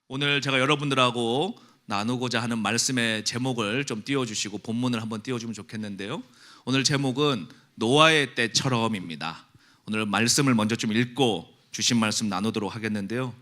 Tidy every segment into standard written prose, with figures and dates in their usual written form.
오늘 제가 여러분들하고 나누고자 하는 말씀의 제목을 좀 띄워주시고 본문을 한번 띄워주면 좋겠는데요. 오늘 제목은 노아의 때처럼입니다. 오늘 말씀을 먼저 좀 읽고 주신 말씀 나누도록 하겠는데요.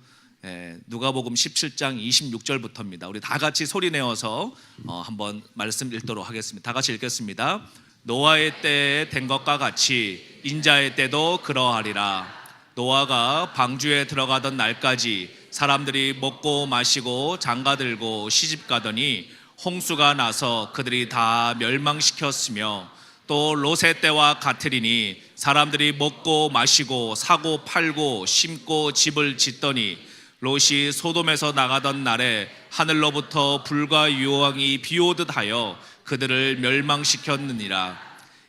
누가복음 17장 26절부터입니다. 우리 다 같이 소리 내어서 한번 말씀 읽도록 하겠습니다. 다 같이 읽겠습니다. 노아의 때에 된 것과 같이 인자의 때도 그러하리라. 노아가 방주에 들어가던 날까지 사람들이 먹고 마시고 장가들고 시집가더니 홍수가 나서 그들이 다 멸망시켰으며, 또 롯의 때와 같으리니 사람들이 먹고 마시고 사고 팔고 심고 집을 짓더니 롯이 소돔에서 나가던 날에 하늘로부터 불과 유황이 비오듯 하여 그들을 멸망시켰느니라.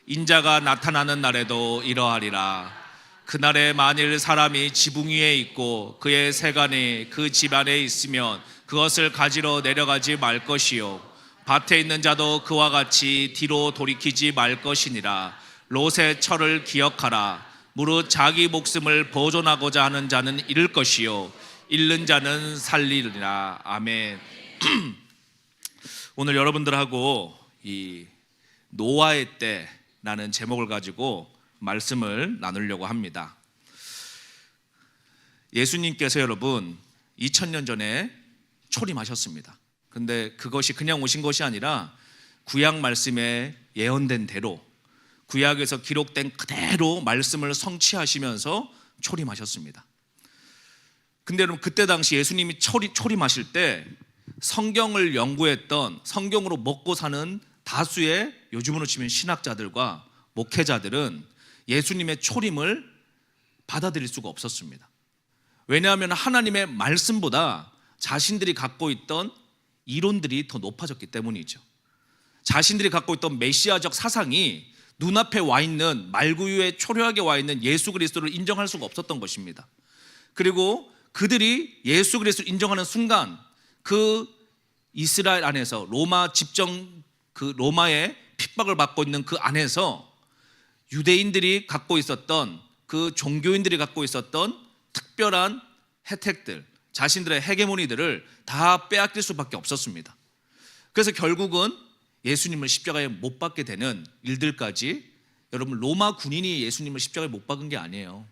인자가 나타나는 날에도 이러하리라. 그날에 만일 사람이 지붕 위에 있고 그의 세간이 그 집 안에 있으면 그것을 가지러 내려가지 말 것이요, 밭에 있는 자도 그와 같이 뒤로 돌이키지 말 것이니라. 롯의 철을 기억하라. 무릇 자기 목숨을 보존하고자 하는 자는 잃을 것이요, 잃는 자는 살리리라. 아멘. 오늘 여러분들하고 이 노아의 때라는 제목을 가지고 말씀을 나누려고 합니다. 예수님께서 여러분 2000년 전에 초림하셨습니다. 근데 그것이 그냥 오신 것이 아니라 구약 말씀에 예언된 대로, 구약에서 기록된 그대로 말씀을 성취하시면서 초림하셨습니다. 근데 여러분, 그때 당시 예수님이 초림하실 때 성경을 연구했던, 성경으로 먹고 사는 다수의, 요즘으로 치면 신학자들과 목회자들은 예수님의 초림을 받아들일 수가 없었습니다. 왜냐하면 하나님의 말씀보다 자신들이 갖고 있던 이론들이 더 높아졌기 때문이죠. 자신들이 갖고 있던 메시아적 사상이 눈앞에 와 있는, 말구유에 초려하게 와 있는 예수 그리스도를 인정할 수가 없었던 것입니다. 그리고 그들이 예수 그리스도를 인정하는 순간 그 이스라엘 안에서 로마 집정, 그 로마의 핍박을 받고 있는 그 안에서 유대인들이 갖고 있었던, 그 종교인들이 갖고 있었던 특별한 혜택들, 자신들의 헤게모니들을 다 빼앗길 수밖에 없었습니다. 그래서 결국은 예수님을 십자가에 못 박게 되는 일들까지, 여러분, 로마 군인이 예수님을 십자가에 못 박은 게 아니에요.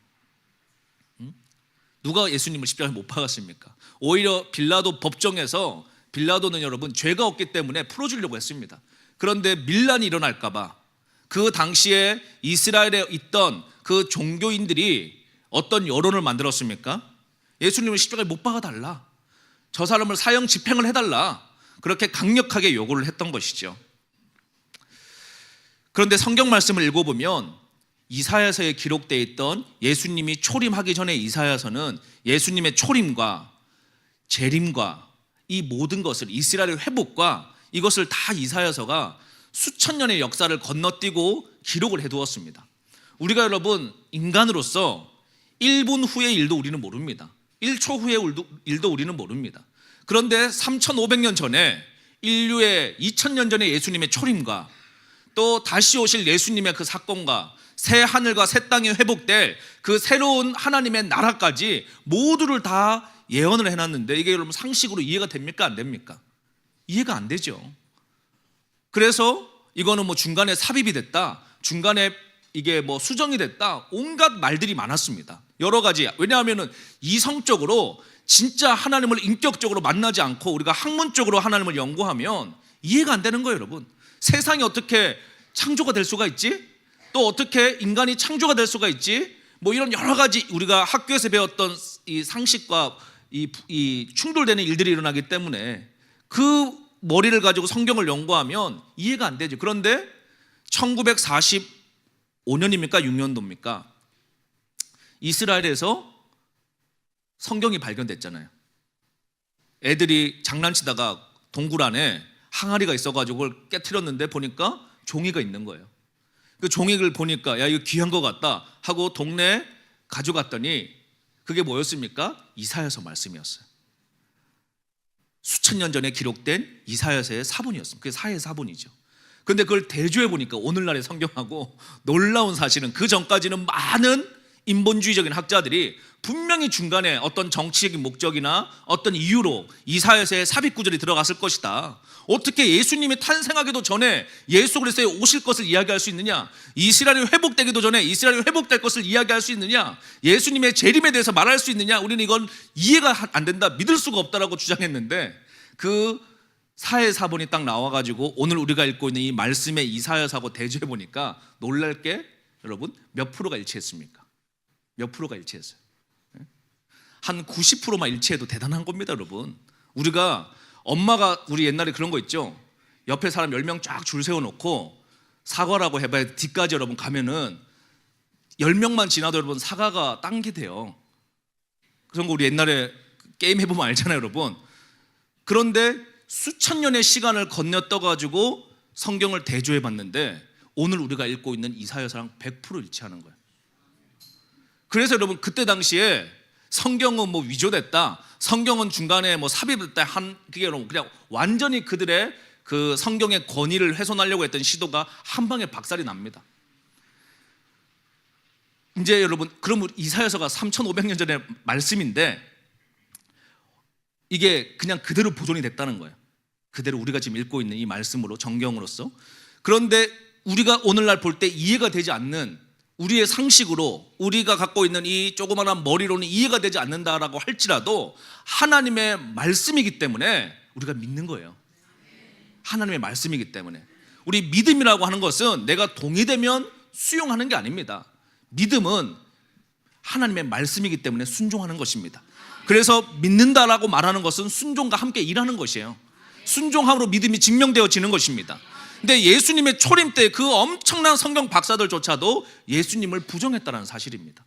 누가 예수님을 십자가에 못 박았습니까? 오히려 빌라도 법정에서, 빌라도는 여러분 죄가 없기 때문에 풀어주려고 했습니다. 그런데 밀란이 일어날까 봐 그 당시에 이스라엘에 있던 그 종교인들이 어떤 여론을 만들었습니까? 예수님을 십자가에 못 박아달라, 저 사람을 사형 집행을 해달라, 그렇게 강력하게 요구를 했던 것이죠. 그런데 성경 말씀을 읽어보면 이사야서에 기록되어 있던 예수님이 초림하기 전에 이사야서는 예수님의 초림과 재림과 이 모든 것을, 이스라엘의 회복과 이것을 다 이사야서가 수천 년의 역사를 건너뛰고 기록을 해두었습니다. 우리가 여러분 인간으로서 1분 후의 일도 우리는 모릅니다. 1초 후의 일도 우리는 모릅니다. 그런데 3500년 전에, 인류의 2000년 전에 예수님의 초림과 또 다시 오실 예수님의 그 사건과 새 하늘과 새 땅이 회복될 그 새로운 하나님의 나라까지 모두를 다 예언을 해놨는데, 이게 여러분 상식으로 이해가 됩니까? 안 됩니까? 이해가 안 되죠. 그래서 이거는 뭐 중간에 삽입이 됐다, 중간에 이게 뭐 수정이 됐다, 온갖 말들이 많았습니다. 여러 가지. 왜냐하면 이성적으로 진짜 하나님을 인격적으로 만나지 않고 우리가 학문적으로 하나님을 연구하면 이해가 안 되는 거예요. 여러분, 세상이 어떻게 창조가 될 수가 있지? 또 어떻게 인간이 창조가 될 수가 있지? 뭐 이런 여러 가지 우리가 학교에서 배웠던 이 상식과 이 충돌되는 일들이 일어나기 때문에 그 머리를 가지고 성경을 연구하면 이해가 안 되죠. 그런데 1945년입니까? 6년도입니까? 이스라엘에서 성경이 발견됐잖아요. 애들이 장난치다가 동굴 안에 항아리가 있어가지고 그걸 깨트렸는데 보니까 종이가 있는 거예요. 그 종이를 보니까 야, 이거 귀한 것 같다 하고 동네에 가져갔더니 그게 뭐였습니까? 이사야서 말씀이었어요. 수천 년 전에 기록된 이사야서의 사본이었습니다. 그게 사의 사본이죠. 그런데 그걸 대조해 보니까 오늘날의 성경하고 놀라운 사실은, 그 전까지는 많은 인본주의적인 학자들이 분명히 중간에 어떤 정치적인 목적이나 어떤 이유로 이사야서에 삽입 구절이 들어갔을 것이다. 어떻게 예수님이 탄생하기도 전에 예수 그리스도의 오실 것을 이야기할 수 있느냐? 이스라엘이 회복되기도 전에 이스라엘이 회복될 것을 이야기할 수 있느냐? 예수님의 재림에 대해서 말할 수 있느냐? 우리는 이건 이해가 안 된다, 믿을 수가 없다라고 주장했는데, 그 사해사본이 딱 나와가지고 오늘 우리가 읽고 있는 이 말씀의 이사야서하고 대조해 보니까 놀랄 게, 여러분, 몇 프로가 일치했습니까? 몇 프로가 일치했어요? 한 90%만 일치해도 대단한 겁니다, 여러분. 엄마가 우리 옛날에 그런 거 있죠. 옆에 사람 10명 쫙 줄 세워놓고 사과라고 해봐야 뒤까지 여러분 가면은 10명만 지나도 여러분 사과가 딴 게 돼요. 그런 거 우리 옛날에 게임 해보면 알잖아요, 여러분. 그런데 수천 년의 시간을 건너 떠가지고 성경을 대조해 봤는데 오늘 우리가 읽고 있는 이사야서랑 100% 일치하는 거예요. 그래서 여러분, 그때 당시에 성경은 뭐 위조됐다, 성경은 중간에 뭐 삽입됐다 한, 그게 그냥 완전히 그들의 그 성경의 권위를 훼손하려고 했던 시도가 한 방에 박살이 납니다. 이제 여러분, 그럼 이사야서가 3,500년 전의 말씀인데 이게 그냥 그대로 보존이 됐다는 거예요. 그대로 우리가 지금 읽고 있는 이 말씀으로, 정경으로서. 그런데 우리가 오늘날 볼 때 이해가 되지 않는, 우리의 상식으로 우리가 갖고 있는 이 조그마한 머리로는 이해가 되지 않는다라고 할지라도 하나님의 말씀이기 때문에 우리가 믿는 거예요. 하나님의 말씀이기 때문에. 우리 믿음이라고 하는 것은 내가 동의되면 수용하는 게 아닙니다. 믿음은 하나님의 말씀이기 때문에 순종하는 것입니다. 그래서 믿는다라고 말하는 것은 순종과 함께 일하는 것이에요. 순종함으로 믿음이 증명되어지는 것입니다. 근데 예수님의 초림 때 그 엄청난 성경 박사들조차도 예수님을 부정했다는 사실입니다.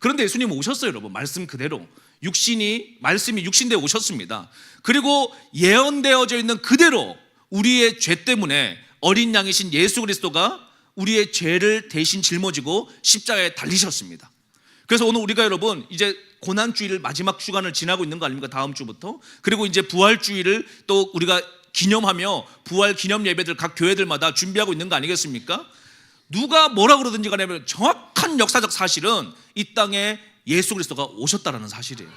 그런데 예수님 오셨어요, 여러분. 말씀 그대로 말씀이 육신되어 오셨습니다. 그리고 예언되어져 있는 그대로 우리의 죄 때문에 어린 양이신 예수 그리스도가 우리의 죄를 대신 짊어지고 십자가에 달리셨습니다. 그래서 오늘 우리가 여러분 이제 고난주일 마지막 주간을 지나고 있는 거 아닙니까? 다음 주부터. 그리고 이제 부활주일을 또 우리가 기념하며 부활 기념 예배들 각 교회들마다 준비하고 있는 거 아니겠습니까? 누가 뭐라 그러든지 간에 정확한 역사적 사실은 이 땅에 예수 그리스도가 오셨다라는 사실이에요.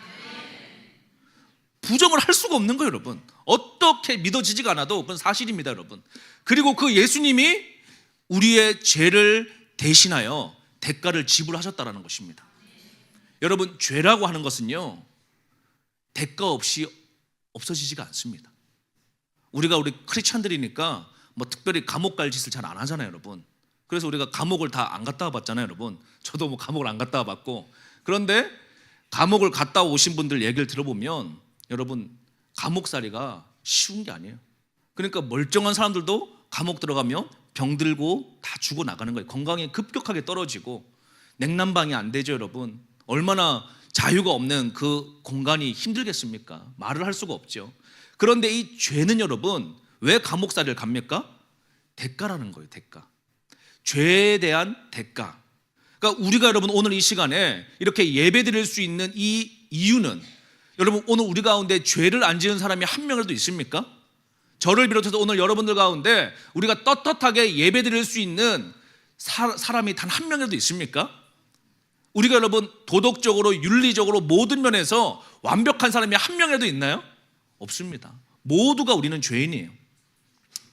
부정을 할 수가 없는 거예요, 여러분. 어떻게 믿어지지가 않아도 그건 사실입니다, 여러분. 그리고 그 예수님이 우리의 죄를 대신하여 대가를 지불하셨다라는 것입니다. 여러분, 죄라고 하는 것은요, 대가 없이 없어지지가 않습니다. 우리 크리스찬들이니까 뭐 특별히 감옥 갈 짓을 잘 안 하잖아요, 여러분. 그래서 우리가 감옥을 다 안 갔다 와봤잖아요, 여러분. 저도 뭐 감옥을 안 갔다 와봤고. 그런데 감옥을 갔다 오신 분들 얘기를 들어보면 여러분, 감옥살이가 쉬운 게 아니에요. 그러니까 멀쩡한 사람들도 감옥 들어가면 병들고 다 죽어 나가는 거예요. 건강이 급격하게 떨어지고 냉난방이 안 되죠, 여러분. 얼마나 자유가 없는 그 공간이 힘들겠습니까? 말을 할 수가 없죠. 그런데 이 죄는 여러분, 왜 감옥살이를 갑니까? 대가라는 거예요, 대가. 죄에 대한 대가. 그러니까 우리가 여러분 오늘 이 시간에 이렇게 예배 드릴 수 있는 이 이유는, 여러분 오늘 우리 가운데 죄를 안 지은 사람이 한 명이라도 있습니까? 저를 비롯해서 오늘 여러분들 가운데 우리가 떳떳하게 예배 드릴 수 있는 사람이 단 한 명이라도 있습니까? 우리가 여러분 도덕적으로 윤리적으로 모든 면에서 완벽한 사람이 한 명이라도 있나요? 없습니다. 모두가 우리는 죄인이에요.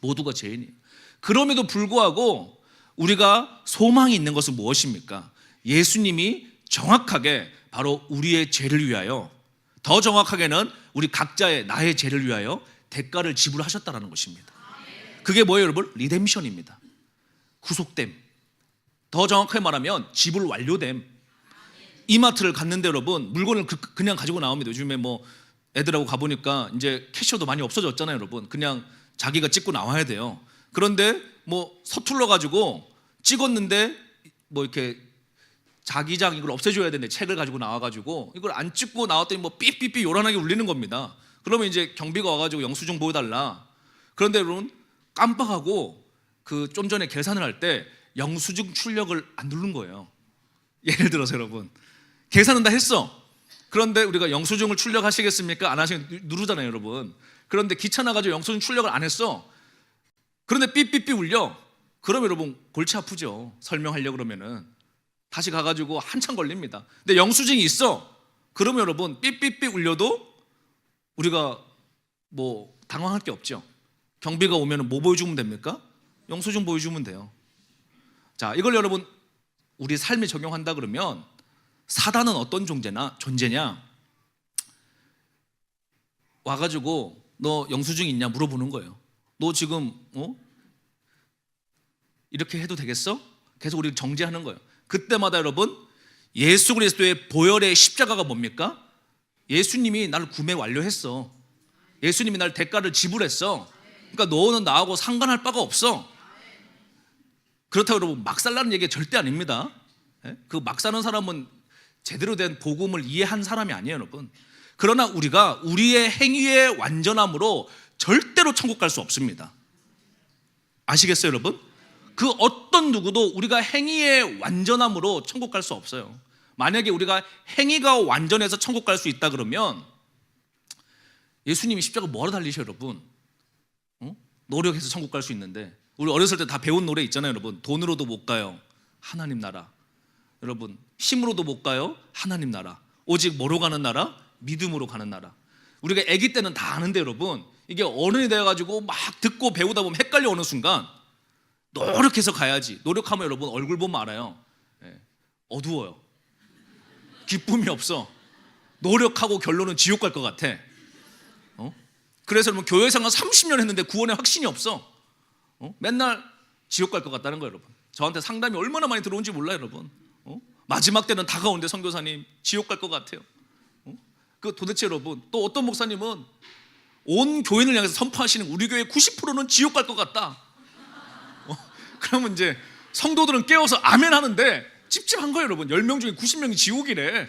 모두가 죄인이에요. 그럼에도 불구하고 우리가 소망이 있는 것은 무엇입니까? 예수님이 정확하게 바로 우리의 죄를 위하여, 더 정확하게는 우리 각자의 나의 죄를 위하여 대가를 지불하셨다는 것입니다. 그게 뭐예요, 여러분? 리뎀션입니다. 구속됨. 더 정확하게 말하면 지불 완료됨. 이마트를 갔는데 여러분 물건을 그냥 가지고 나옵니다. 요즘에 뭐 애들하고 가보니까 이제 캐셔도 많이 없어졌잖아요, 여러분. 그냥 자기가 찍고 나와야 돼요. 그런데 뭐 서툴러 가지고 찍었는데 뭐 이렇게 자기장 이걸 없애줘야 되는데 책을 가지고 나와가지고 이걸 안 찍고 나왔더니 뭐 삐삐삐 요란하게 울리는 겁니다. 그러면 이제 경비가 와가지고 영수증 보여달라. 그런데 여러분 깜빡하고 그 좀 전에 계산을 할 때 영수증 출력을 안 누른 거예요. 예를 들어서 여러분 계산은 다 했어. 그런데 우리가 영수증을 출력하시겠습니까? 안 하시면 누르잖아요, 여러분. 그런데 귀찮아가지고 영수증 출력을 안 했어. 그런데 삐삐삐 울려. 그러면 여러분 골치 아프죠. 설명하려고 그러면은. 다시 가가지고 한참 걸립니다. 근데 영수증이 있어. 그러면 여러분 삐삐삐 울려도 우리가 뭐 당황할 게 없죠. 경비가 오면 뭐 보여주면 됩니까? 영수증 보여주면 돼요. 자, 이걸 여러분 우리 삶에 적용한다 그러면 사단은 어떤 존재냐? 와가지고 너 영수증 있냐 물어보는 거예요. 너 지금 이렇게 해도 되겠어? 계속 우리를 정죄하는 거예요. 그때마다 여러분 예수 그리스도의 보혈의 십자가가 뭡니까? 예수님이 나를 구매 완료했어. 예수님이 날 대가를 지불했어. 그러니까 너는 나하고 상관할 바가 없어. 그렇다고 여러분 막 살라는 얘기가 절대 아닙니다. 그 막 사는 사람은 제대로 된 복음을 이해한 사람이 아니에요, 여러분. 그러나 우리가 우리의 행위의 완전함으로 절대로 천국 갈 수 없습니다. 아시겠어요, 여러분? 그 어떤 누구도 우리가 행위의 완전함으로 천국 갈 수 없어요. 만약에 우리가 행위가 완전해서 천국 갈 수 있다 그러면 예수님이 십자가 뭐하러 달리셔, 여러분? 노력해서 천국 갈 수 있는데, 우리 어렸을 때 다 배운 노래 있잖아요, 여러분. 돈으로도 못 가요, 하나님 나라. 여러분, 힘으로도 못 가요, 하나님 나라. 오직 뭐로 가는 나라? 믿음으로 가는 나라. 우리가 아기 때는 다 아는데 여러분, 이게 어른이 되어가지고 막 듣고 배우다 보면 헷갈려. 어느 순간 노력해서 가야지. 노력하면 여러분 얼굴 보면 알아요. 어두워요. 기쁨이 없어. 노력하고 결론은 지옥 갈 것 같아. 그래서 여러분 교회 생활 30년 했는데 구원에 확신이 없어. 맨날 지옥 갈 것 같다는 거예요, 여러분. 저한테 상담이 얼마나 많이 들어온지 몰라요, 여러분. 마지막 때는 다가오는데 선교사님 지옥 갈 것 같아요. 그 도대체 여러분, 또 어떤 목사님은 온 교인을 향해서 선포하시는 우리 교회 90%는 지옥 갈 것 같다. 그러면 이제 성도들은 깨워서 아멘 하는데 찝찝한 거예요, 여러분. 10명 중에 90명이 지옥이래.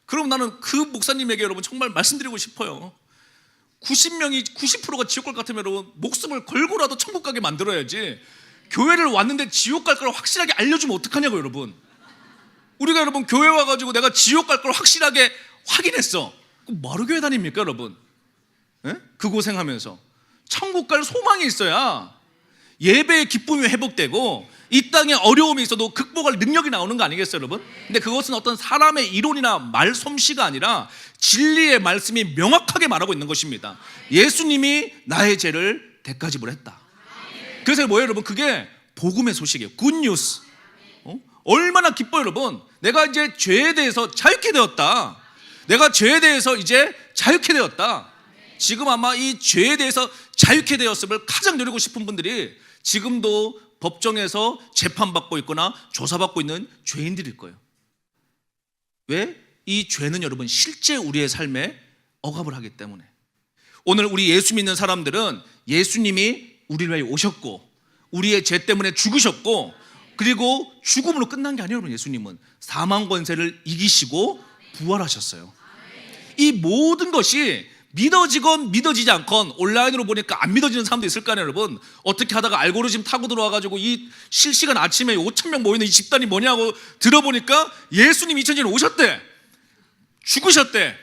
그럼 나는 그 목사님에게 여러분 정말 말씀드리고 싶어요. 90%가 지옥 갈 것 같으면 여러분 목숨을 걸고라도 천국 가게 만들어야지. 교회를 왔는데 지옥 갈 걸 확실하게 알려주면 어떡하냐고, 여러분. 우리가 여러분 교회 와가지고 내가 지옥 갈 걸 확실하게 확인했어. 그럼 뭐하러 교회 다닙니까, 여러분? 그 고생하면서 천국 갈 소망이 있어야 예배의 기쁨이 회복되고 이 땅에 어려움이 있어도 극복할 능력이 나오는 거 아니겠어요, 여러분? 근데 그것은 어떤 사람의 이론이나 말솜씨가 아니라 진리의 말씀이 명확하게 말하고 있는 것입니다. 예수님이 나의 죄를 대가 지불했다. 그래서 뭐예요, 여러분? 그게 복음의 소식이에요. 굿뉴스. 얼마나 기뻐요, 여러분. 내가 이제 죄에 대해서 자유케 되었다. 내가 죄에 대해서 이제 자유케 되었다. 지금 아마 이 죄에 대해서 자유케 되었음을 가장 누리고 싶은 분들이 지금도 법정에서 재판받고 있거나 조사받고 있는 죄인들일 거예요. 왜? 이 죄는 여러분 실제 우리의 삶에 억압을 하기 때문에. 오늘 우리 예수 믿는 사람들은 예수님이 우리를 위해 오셨고 우리의 죄 때문에 죽으셨고, 그리고 죽음으로 끝난 게 아니에요, 여러분. 예수님은 사망 권세를 이기시고 부활하셨어요. 이 모든 것이 믿어지건 믿어지지 않건, 온라인으로 보니까 안 믿어지는 사람도 있을 거 아니에요, 여러분. 어떻게 하다가 알고리즘 타고 들어와가지고 이 실시간 아침에 5,000명 모이는 이 집단이 뭐냐고 들어보니까 예수님 2000년에 오셨대, 죽으셨대,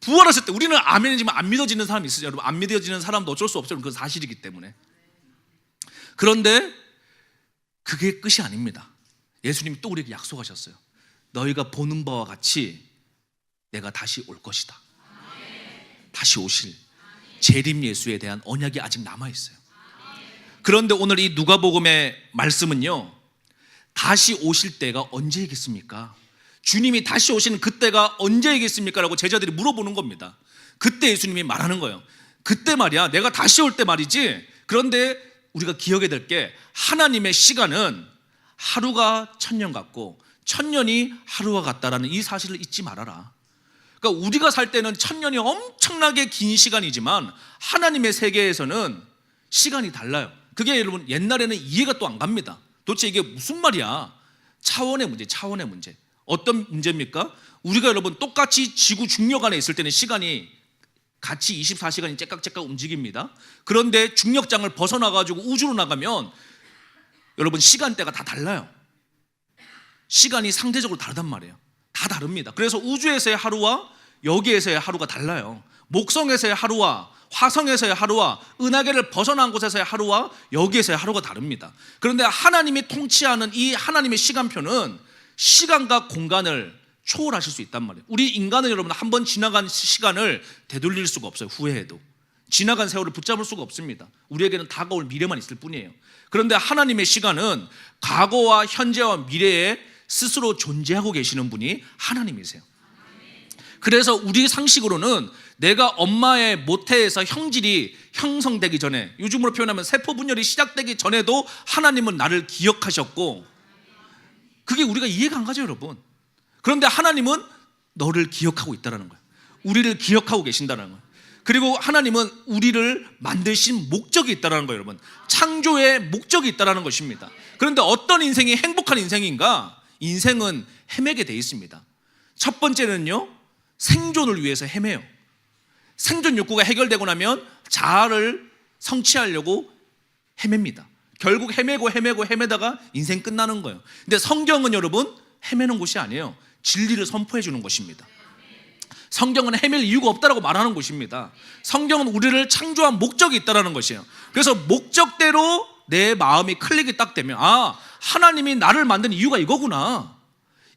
부활하셨대. 우리는 아멘이지만 안 믿어지는 사람이 있어요, 여러분. 안 믿어지는 사람도 어쩔 수 없어요. 그건 사실이기 때문에. 그런데 그게 끝이 아닙니다. 예수님이 또 우리에게 약속하셨어요. 너희가 보는 바와 같이 내가 다시 올 것이다. 다시 오실 재림 예수에 대한 언약이 아직 남아있어요. 그런데 오늘 이 누가복음의 말씀은요, 다시 오실 때가 언제이겠습니까? 주님이 다시 오시는 그때가 언제이겠습니까? 라고 제자들이 물어보는 겁니다. 그때 예수님이 말하는 거예요. 그때 말이야, 내가 다시 올 때 말이지. 그런데 우리가 기억해야 될 게, 하나님의 시간은 하루가 1000년 같고 1000년이 하루와 같다라는 이 사실을 잊지 말아라. 그러니까 우리가 살 때는 1000년이 엄청나게 긴 시간이지만 하나님의 세계에서는 시간이 달라요. 그게 여러분 옛날에는 이해가 또 안 갑니다. 도대체 이게 무슨 말이야? 차원의 문제, 차원의 문제. 어떤 문제입니까? 우리가 여러분 똑같이 지구 중력 안에 있을 때는 시간이 같이 24시간이 째깍째깍 움직입니다. 그런데 중력장을 벗어나가지고 우주로 나가면 여러분 시간대가 다 달라요. 시간이 상대적으로 다르단 말이에요. 다 다릅니다. 그래서 우주에서의 하루와 여기에서의 하루가 달라요. 목성에서의 하루와 화성에서의 하루와 은하계를 벗어난 곳에서의 하루와 여기에서의 하루가 다릅니다. 그런데 하나님이 통치하는 이 하나님의 시간표는 시간과 공간을 초월하실 수 있단 말이에요. 우리 인간은 여러분 한 번 지나간 시간을 되돌릴 수가 없어요. 후회해도 지나간 세월을 붙잡을 수가 없습니다. 우리에게는 다가올 미래만 있을 뿐이에요. 그런데 하나님의 시간은 과거와 현재와 미래에 스스로 존재하고 계시는 분이 하나님이세요. 그래서 우리 상식으로는 내가 엄마의 모태에서 형질이 형성되기 전에, 요즘으로 표현하면 세포 분열이 시작되기 전에도 하나님은 나를 기억하셨고, 그게 우리가 이해가 안 가죠, 여러분. 그런데 하나님은 너를 기억하고 있다는 거예요. 우리를 기억하고 계신다는 거예요. 그리고 하나님은 우리를 만드신 목적이 있다는 거예요, 여러분. 창조의 목적이 있다는 것입니다. 그런데 어떤 인생이 행복한 인생인가? 인생은 헤매게 돼 있습니다. 첫 번째는요, 생존을 위해서 헤매요. 생존 욕구가 해결되고 나면 자아를 성취하려고 헤맵니다. 결국 헤매다가 인생 끝나는 거예요. 근데 성경은 여러분 헤매는 곳이 아니에요. 진리를 선포해 주는 것입니다. 성경은 헤맬 이유가 없다라고 말하는 곳입니다. 성경은 우리를 창조한 목적이 있다는 것이에요. 그래서 목적대로 내 마음이 클릭이 딱 되면, 아, 하나님이 나를 만든 이유가 이거구나,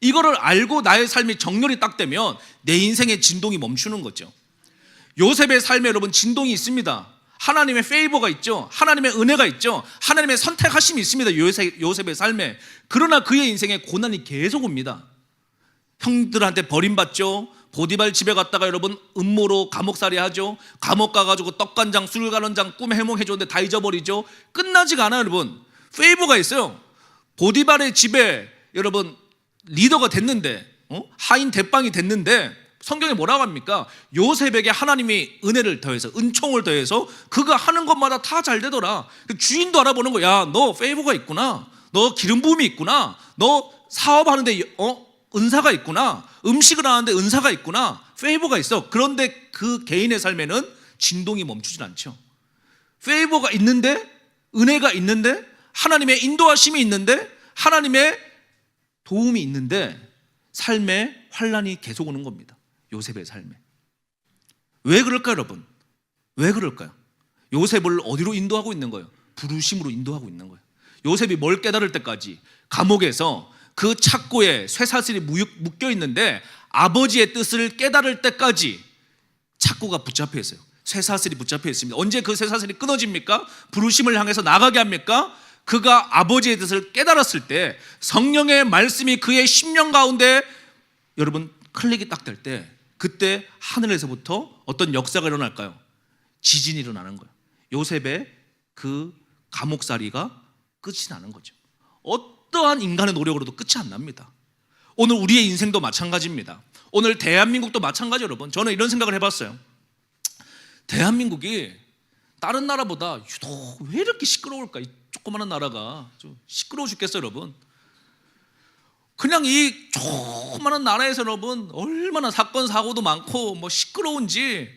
이거를 알고 나의 삶이 정렬이 딱 되면 내 인생의 진동이 멈추는 거죠. 요셉의 삶에 여러분 진동이 있습니다. 하나님의 페이버가 있죠. 하나님의 은혜가 있죠. 하나님의 선택하심이 있습니다. 요셉의 삶에. 그러나 그의 인생에 고난이 계속 옵니다. 형들한테 버림받죠. 보디발 집에 갔다가 여러분 음모로 감옥살이 하죠. 감옥 가가지고 떡간장, 술간원장 꿈 해몽해줬는데 다 잊어버리죠. 끝나지가 않아요, 여러분. 페이버가 있어요. 보디발의 집에 여러분 리더가 됐는데, 하인 대빵이 됐는데, 성경에 뭐라고 합니까? 요셉에게 하나님이 은혜를 더해서, 은총을 더해서 그가 하는 것마다 다 잘 되더라. 주인도 알아보는 거야. 야, 너 페이버가 있구나. 너 기름 부음이 있구나. 너 사업하는데 은사가 있구나. 음식을 하는데 은사가 있구나. 페이버가 있어. 그런데 그 개인의 삶에는 진동이 멈추질 않죠. 페이버가 있는데, 은혜가 있는데, 하나님의 인도하심이 있는데, 하나님의 도움이 있는데 삶에 환란이 계속 오는 겁니다. 요셉의 삶에. 왜 그럴까요, 여러분? 왜 그럴까요? 요셉을 어디로 인도하고 있는 거예요? 부르심으로 인도하고 있는 거예요. 요셉이 뭘 깨달을 때까지, 감옥에서 그 착고에 쇠사슬이 묶여 있는데 아버지의 뜻을 깨달을 때까지 착고가 붙잡혀 있어요. 쇠사슬이 붙잡혀 있습니다. 언제 그 쇠사슬이 끊어집니까? 부르심을 향해서 나가게 합니까? 그가 아버지의 뜻을 깨달았을 때, 성령의 말씀이 그의 심령 가운데 여러분 클릭이 딱 될 때, 그때 하늘에서부터 어떤 역사가 일어날까요? 지진이 일어나는 거예요. 요셉의 그 감옥살이가 끝이 나는 거죠. 어떠한 인간의 노력으로도 끝이 안 납니다. 오늘 우리의 인생도 마찬가지입니다. 오늘 대한민국도 마찬가지. 여러분, 저는 이런 생각을 해봤어요. 대한민국이 다른 나라보다 유독 왜 이렇게 시끄러울까? 이 조그마한 나라가 좀 시끄러워 죽겠어요, 여러분. 그냥 이 조그마한 나라에서 여러분 얼마나 사건 사고도 많고 뭐 시끄러운지,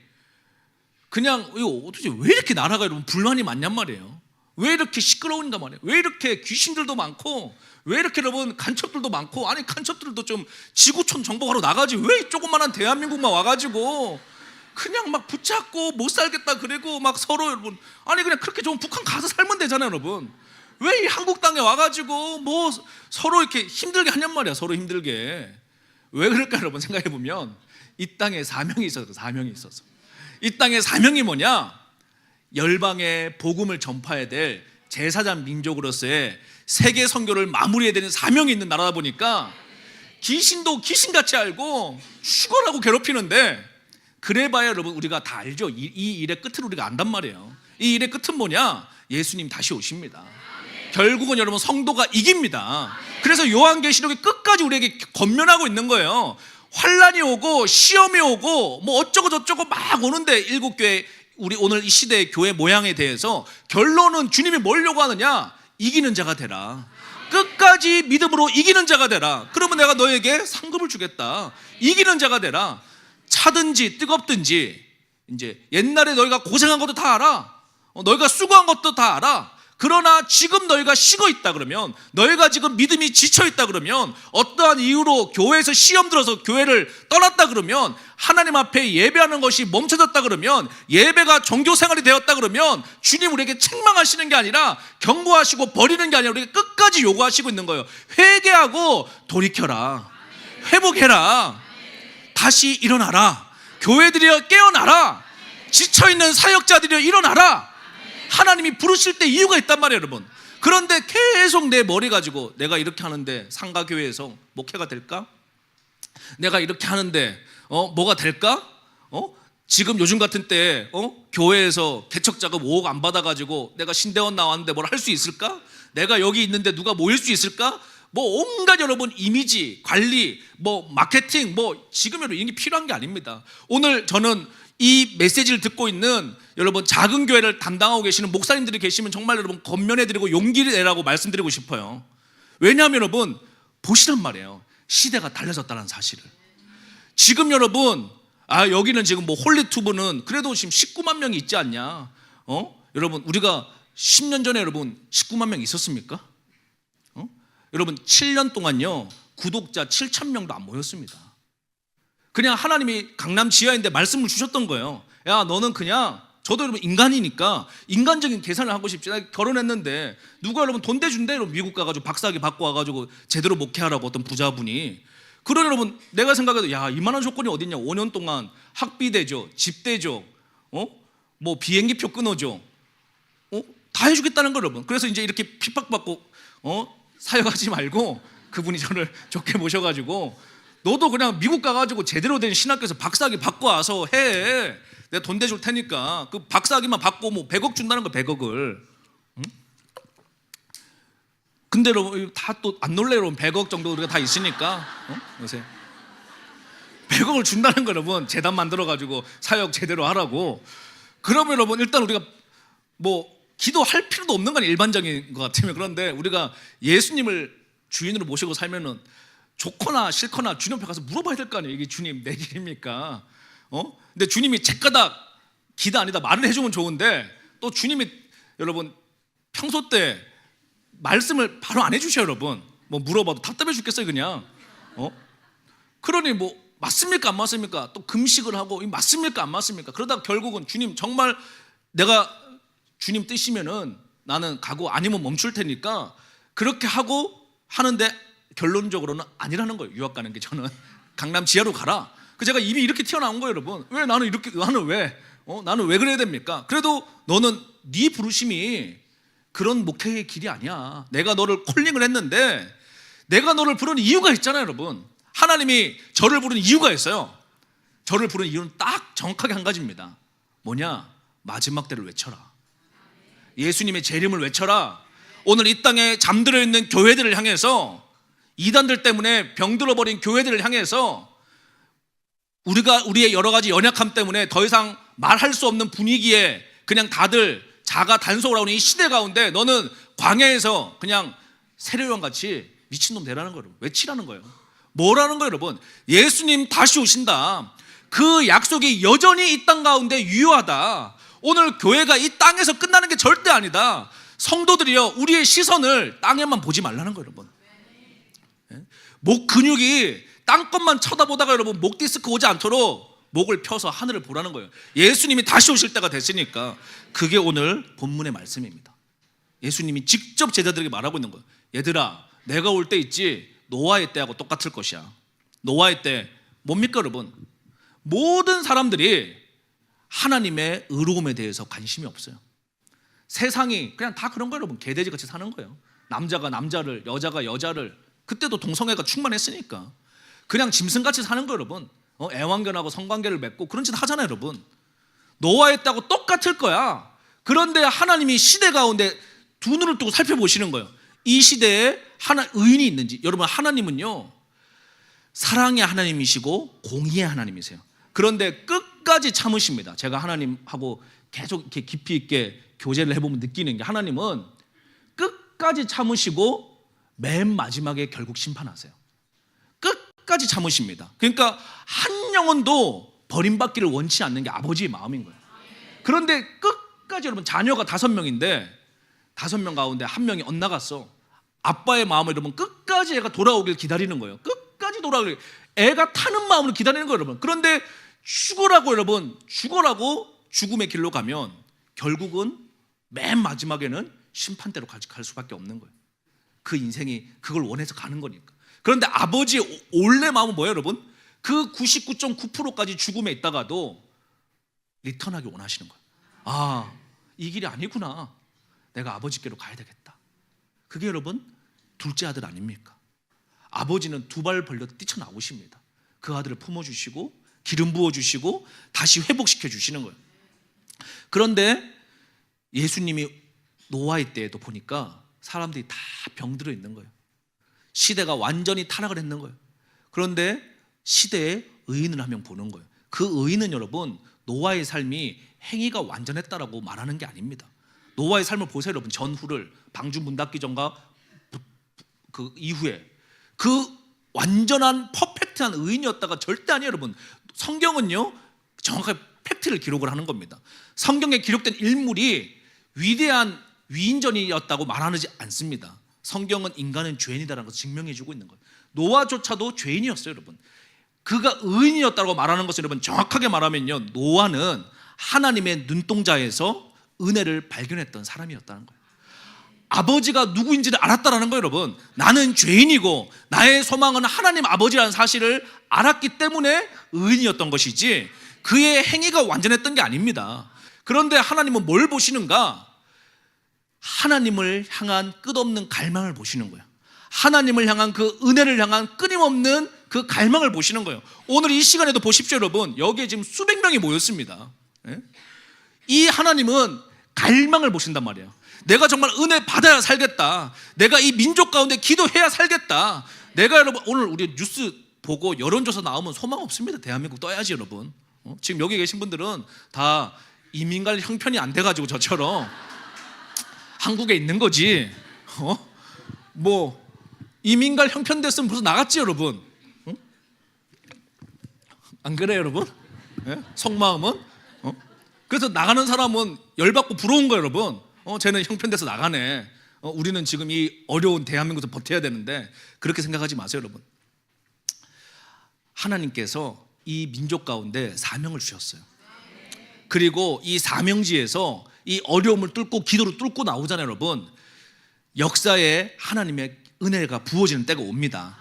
그냥 이거 도대체 왜 이렇게 나라가 여러분 불만이 많냔 말이에요. 왜 이렇게 시끄러운가 말이에요. 왜 이렇게 귀신들도 많고, 왜 이렇게 여러분 간첩들도 많고. 아니, 간첩들도 좀 지구촌 정복하러 나가지, 왜 이 조그마한 대한민국만 와가지고 그냥 막 붙잡고 못 살겠다 그리고 막 서로 여러분, 아니 그냥 그렇게 좀 북한 가서 살면 되잖아요, 여러분. 왜 이 한국 땅에 와가지고 뭐 서로 이렇게 힘들게 하냔 말이야. 서로 힘들게. 왜 그럴까 여러분 생각해 보면, 이 땅에 사명이 있어서. 사명이 있어서. 이 땅의 사명이 뭐냐? 열방에 복음을 전파해야 될 제사장 민족으로서의 세계 선교를 마무리해야 되는 사명이 있는 나라다 보니까 귀신도 귀신같이 알고 죽어라고 괴롭히는데, 그래봐야 여러분 우리가 다 알죠. 이 일의 끝을 우리가 안단 말이에요. 이 일의 끝은 뭐냐? 예수님 다시 오십니다. 결국은 여러분 성도가 이깁니다. 그래서 요한계시록이 끝까지 우리에게 권면하고 있는 거예요. 환란이 오고 시험이 오고 뭐 어쩌고 저쩌고 막 오는데, 일곱 교회, 우리 오늘 이 시대의 교회 모양에 대해서 결론은 주님이 뭐려고 하느냐? 이기는 자가 되라. 끝까지 믿음으로 이기는 자가 되라. 그러면 내가 너에게 상급을 주겠다. 이기는 자가 되라. 차든지 뜨겁든지, 이제 옛날에 너희가 고생한 것도 다 알아. 너희가 수고한 것도 다 알아. 그러나 지금 너희가 식어 있다 그러면, 너희가 지금 믿음이 지쳐 있다 그러면, 어떠한 이유로 교회에서 시험 들어서 교회를 떠났다 그러면, 하나님 앞에 예배하는 것이 멈춰졌다 그러면, 예배가 종교 생활이 되었다 그러면 주님 우리에게 책망하시는 게 아니라 경고하시고 버리는 게 아니라 우리에게 끝까지 요구하시고 있는 거예요. 회개하고 돌이켜라. 회복해라. 다시 일어나라. 교회들이여 깨어나라. 지쳐있는 사역자들이여 일어나라. 하나님이 부르실 때 이유가 있단 말이에요, 여러분. 그런데 계속 내 머리 가지고 내가 이렇게 하는데 상가교회에서 목회가 될까? 내가 이렇게 하는데 뭐가 될까? 지금 요즘 같은 때 교회에서 개척자금 5억 안 받아가지고 내가 신대원 나왔는데 뭘 할 수 있을까? 내가 여기 있는데 누가 모일 수 있을까? 뭐 온갖 여러분 이미지, 관리, 뭐 마케팅, 뭐 지금 여러분 이게 필요한 게 아닙니다. 오늘 저는 이 메시지를 듣고 있는 여러분 작은 교회를 담당하고 계시는 목사님들이 계시면 정말 여러분 건면해드리고 용기를 내라고 말씀드리고 싶어요. 왜냐하면 여러분 보시란 말이에요. 시대가 달라졌다는 사실을. 지금 여러분 여기는 지금 뭐 홀리투브는 그래도 지금 19만 명이 있지 않냐? 여러분 우리가 10년 전에 여러분 19만 명 있었습니까? 여러분 7년 동안요 구독자 7천 명도 안 모였습니다. 그냥 하나님이 강남 지하인데 말씀을 주셨던 거예요. 야 너는 그냥, 저도 여러분 인간이니까 인간적인 계산을 하고 싶지. 나 결혼했는데 누가 여러분 돈 대준대, 여러분 미국 가가지고 박사학위 받고 와가지고 제대로 목회하라고 어떤 부자분이. 그런 여러분 내가 생각해도 야 이만한 조건이 어딨냐. 5년 동안 학비 대줘, 집 대줘, 뭐 비행기표 끊어줘, 다 해주겠다는 거 여러분. 그래서 이제 이렇게 핍박받고 사역하지 말고 그분이 저를 좋게 모셔가지고 너도 그냥 미국 가가지고 제대로 된 신학교에서 박사학위 받고 와서 해. 내가 돈 대줄 테니까. 그 박사학위만 받고 뭐 100억 준다는 거 100억을. 응? 근데 여러분 다 또 안 놀래요. 여러분 100억 정도 우리가 다 있으니까. 요새 100억을 준다는 거 여러분 재단 만들어가지고 사역 제대로 하라고. 그러면 여러분 일단 우리가 뭐 기도할 필요도 없는 건 일반적인 것 같으면, 그런데 우리가 예수님을 주인으로 모시고 살면은 좋거나 싫거나 주님 앞에 가서 물어봐야 될 거 아니에요. 이게 주님 내 길입니까? 근데 주님이 제까닥 기다 아니다 말을 해주면 좋은데 또 주님이 여러분 평소 때 말씀을 바로 안 해주셔요. 여러분 뭐 물어봐도 답답해 죽겠어요 그냥. 그러니 뭐 맞습니까 안 맞습니까? 또 금식을 하고 맞습니까 안 맞습니까? 그러다 결국은 주님 정말 내가 주님 뜻이면은 나는 가고 아니면 멈출 테니까 그렇게 하고 하는데 결론적으로는 아니라는 거예요. 유학 가는 게. 저는 강남 지하로 가라. 그 제가 입이 이렇게 튀어나온 거예요, 여러분. 왜 나는 이렇게, 나는 왜 나는 왜 그래야 됩니까? 그래도 너는 네 부르심이 그런 목회의 길이 아니야. 내가 너를 콜링을 했는데 내가 너를 부르는 이유가 있잖아요, 여러분. 하나님이 저를 부르는 이유가 있어요. 저를 부르는 이유는 딱 정확하게 한 가지입니다. 뭐냐? 마지막 때를 외쳐라. 예수님의 재림을 외쳐라. 오늘 이 땅에 잠들어 있는 교회들을 향해서, 이단들 때문에 병들어 버린 교회들을 향해서, 우리의 여러 가지 연약함 때문에 더 이상 말할 수 없는 분위기에 그냥 다들 자가 단속을 하고 있는 이 시대 가운데 너는 광야에서 그냥 세례요한 같이 미친놈 되라는 거예요. 외치라는 거예요. 뭐라는 거예요, 여러분? 예수님 다시 오신다. 그 약속이 여전히 이 땅 가운데 유효하다. 오늘 교회가 이 땅에서 끝나는 게 절대 아니다. 성도들이요, 우리의 시선을 땅에만 보지 말라는 거예요, 여러분. 목 근육이 땅것만 쳐다보다가 여러분 목 디스크 오지 않도록 목을 펴서 하늘을 보라는 거예요. 예수님이 다시 오실 때가 됐으니까. 그게 오늘 본문의 말씀입니다. 예수님이 직접 제자들에게 말하고 있는 거예요. 얘들아, 내가 올 때 있지 노아의 때하고 똑같을 것이야. 노아의 때 뭡니까 여러분? 모든 사람들이 하나님의 의로움에 대해서 관심이 없어요. 세상이 그냥 다 그런 거예요, 여러분. 개돼지 같이 사는 거예요. 남자가 남자를, 여자가 여자를. 그때도 동성애가 충만했으니까 그냥 짐승같이 사는 거예요, 여러분. 애완견하고 성관계를 맺고 그런 짓 하잖아요, 여러분. 노아의 때하고 똑같을 거야. 그런데 하나님이 시대 가운데 두 눈을 뜨고 살펴보시는 거예요. 이 시대에 의인이 있는지. 여러분, 하나님은요 사랑의 하나님이시고 공의의 하나님이세요. 그런데 끝까지 참으십니다. 제가 하나님하고 계속 이렇게 깊이 있게 교제를 해보면 느끼는 게, 하나님은 끝까지 참으시고 맨 마지막에 결국 심판하세요. 끝까지 참으십니다. 그러니까 한 영혼도 버림받기를 원치 않는 게 아버지의 마음인 거예요. 그런데 끝까지 여러분 자녀가 5명인데 5명 가운데 1명이 엇나갔어. 아빠의 마음을 여러분 끝까지 애가 돌아오길 기다리는 거예요. 끝까지 돌아오길 애가 타는 마음으로 기다리는 거예요, 여러분. 그런데 죽어라고 여러분, 죽어라고 죽음의 길로 가면 결국은 맨 마지막에는 심판대로 갈 수밖에 없는 거예요. 그 인생이 그걸 원해서 가는 거니까. 그런데 아버지의 원래 마음은 뭐예요, 여러분? 그 99.9%까지 죽음에 있다가도 리턴하기 원하시는 거예요. 아, 이 길이 아니구나. 내가 아버지께로 가야 되겠다. 그게 여러분 둘째 아들 아닙니까? 아버지는 2발 벌려 뛰쳐나오십니다. 그 아들을 품어주시고 기름 부어주시고 다시 회복시켜 주시는 거예요. 그런데 예수님이 노아의 때에도 보니까 사람들이 다 병들어 있는 거예요. 시대가 완전히 타락을 했는 거예요. 그런데 시대에 의인을 한 명 보는 거예요. 그 의인은 여러분 노아의 삶이 행위가 완전했다라고 말하는 게 아닙니다. 노아의 삶을 보세요, 여러분. 전후를 방주 문 닫기 전과 그 이후에 그 완전한 퍼펙트한 의인이었다가 절대 아니에요, 여러분. 성경은요 정확하게 팩트를 기록을 하는 겁니다. 성경에 기록된 인물이 위대한 위인전이었다고 말하지 않습니다. 성경은 인간은 죄인이다라는 것을 증명해 주고 있는 거예요. 노아조차도 죄인이었어요, 여러분. 그가 의인이었다고 말하는 것을 여러분 정확하게 말하면요, 노아는 하나님의 눈동자에서 은혜를 발견했던 사람이었다는 거예요. 아버지가 누구인지를 알았다라는 거예요, 여러분. 나는 죄인이고 나의 소망은 하나님 아버지라는 사실을 알았기 때문에 의인이었던 것이지 그의 행위가 완전했던 게 아닙니다. 그런데 하나님은 뭘 보시는가? 하나님을 향한 끝없는 갈망을 보시는 거예요. 하나님을 향한 그 은혜를 향한 끊임없는 그 갈망을 보시는 거예요. 오늘 이 시간에도 보십시오, 여러분. 여기에 지금 수백 명이 모였습니다. 이 하나님은 갈망을 보신단 말이에요. 내가 정말 은혜 받아야 살겠다. 내가 이 민족 가운데 기도해야 살겠다. 내가 여러분 오늘 우리 뉴스 보고 여론조사 나오면 소망 없습니다. 대한민국 떠야지, 여러분. 지금 여기 계신 분들은 다 이민 갈 형편이 안 돼가지고 저처럼 한국에 있는 거지. 뭐 이민 갈 형편 됐으면 벌써 나갔지, 여러분. 안 그래요, 여러분? 속마음은? 그래서 나가는 사람은 열받고 부러운 거예요, 여러분. 쟤는 형편돼서 나가네. 우리는 지금 이 어려운 대한민국에서 버텨야 되는데 그렇게 생각하지 마세요, 여러분. 하나님께서 이 민족 가운데 사명을 주셨어요. 그리고 이 사명지에서 이 어려움을 뚫고 기도를 뚫고 나오잖아요, 여러분. 역사에 하나님의 은혜가 부어지는 때가 옵니다.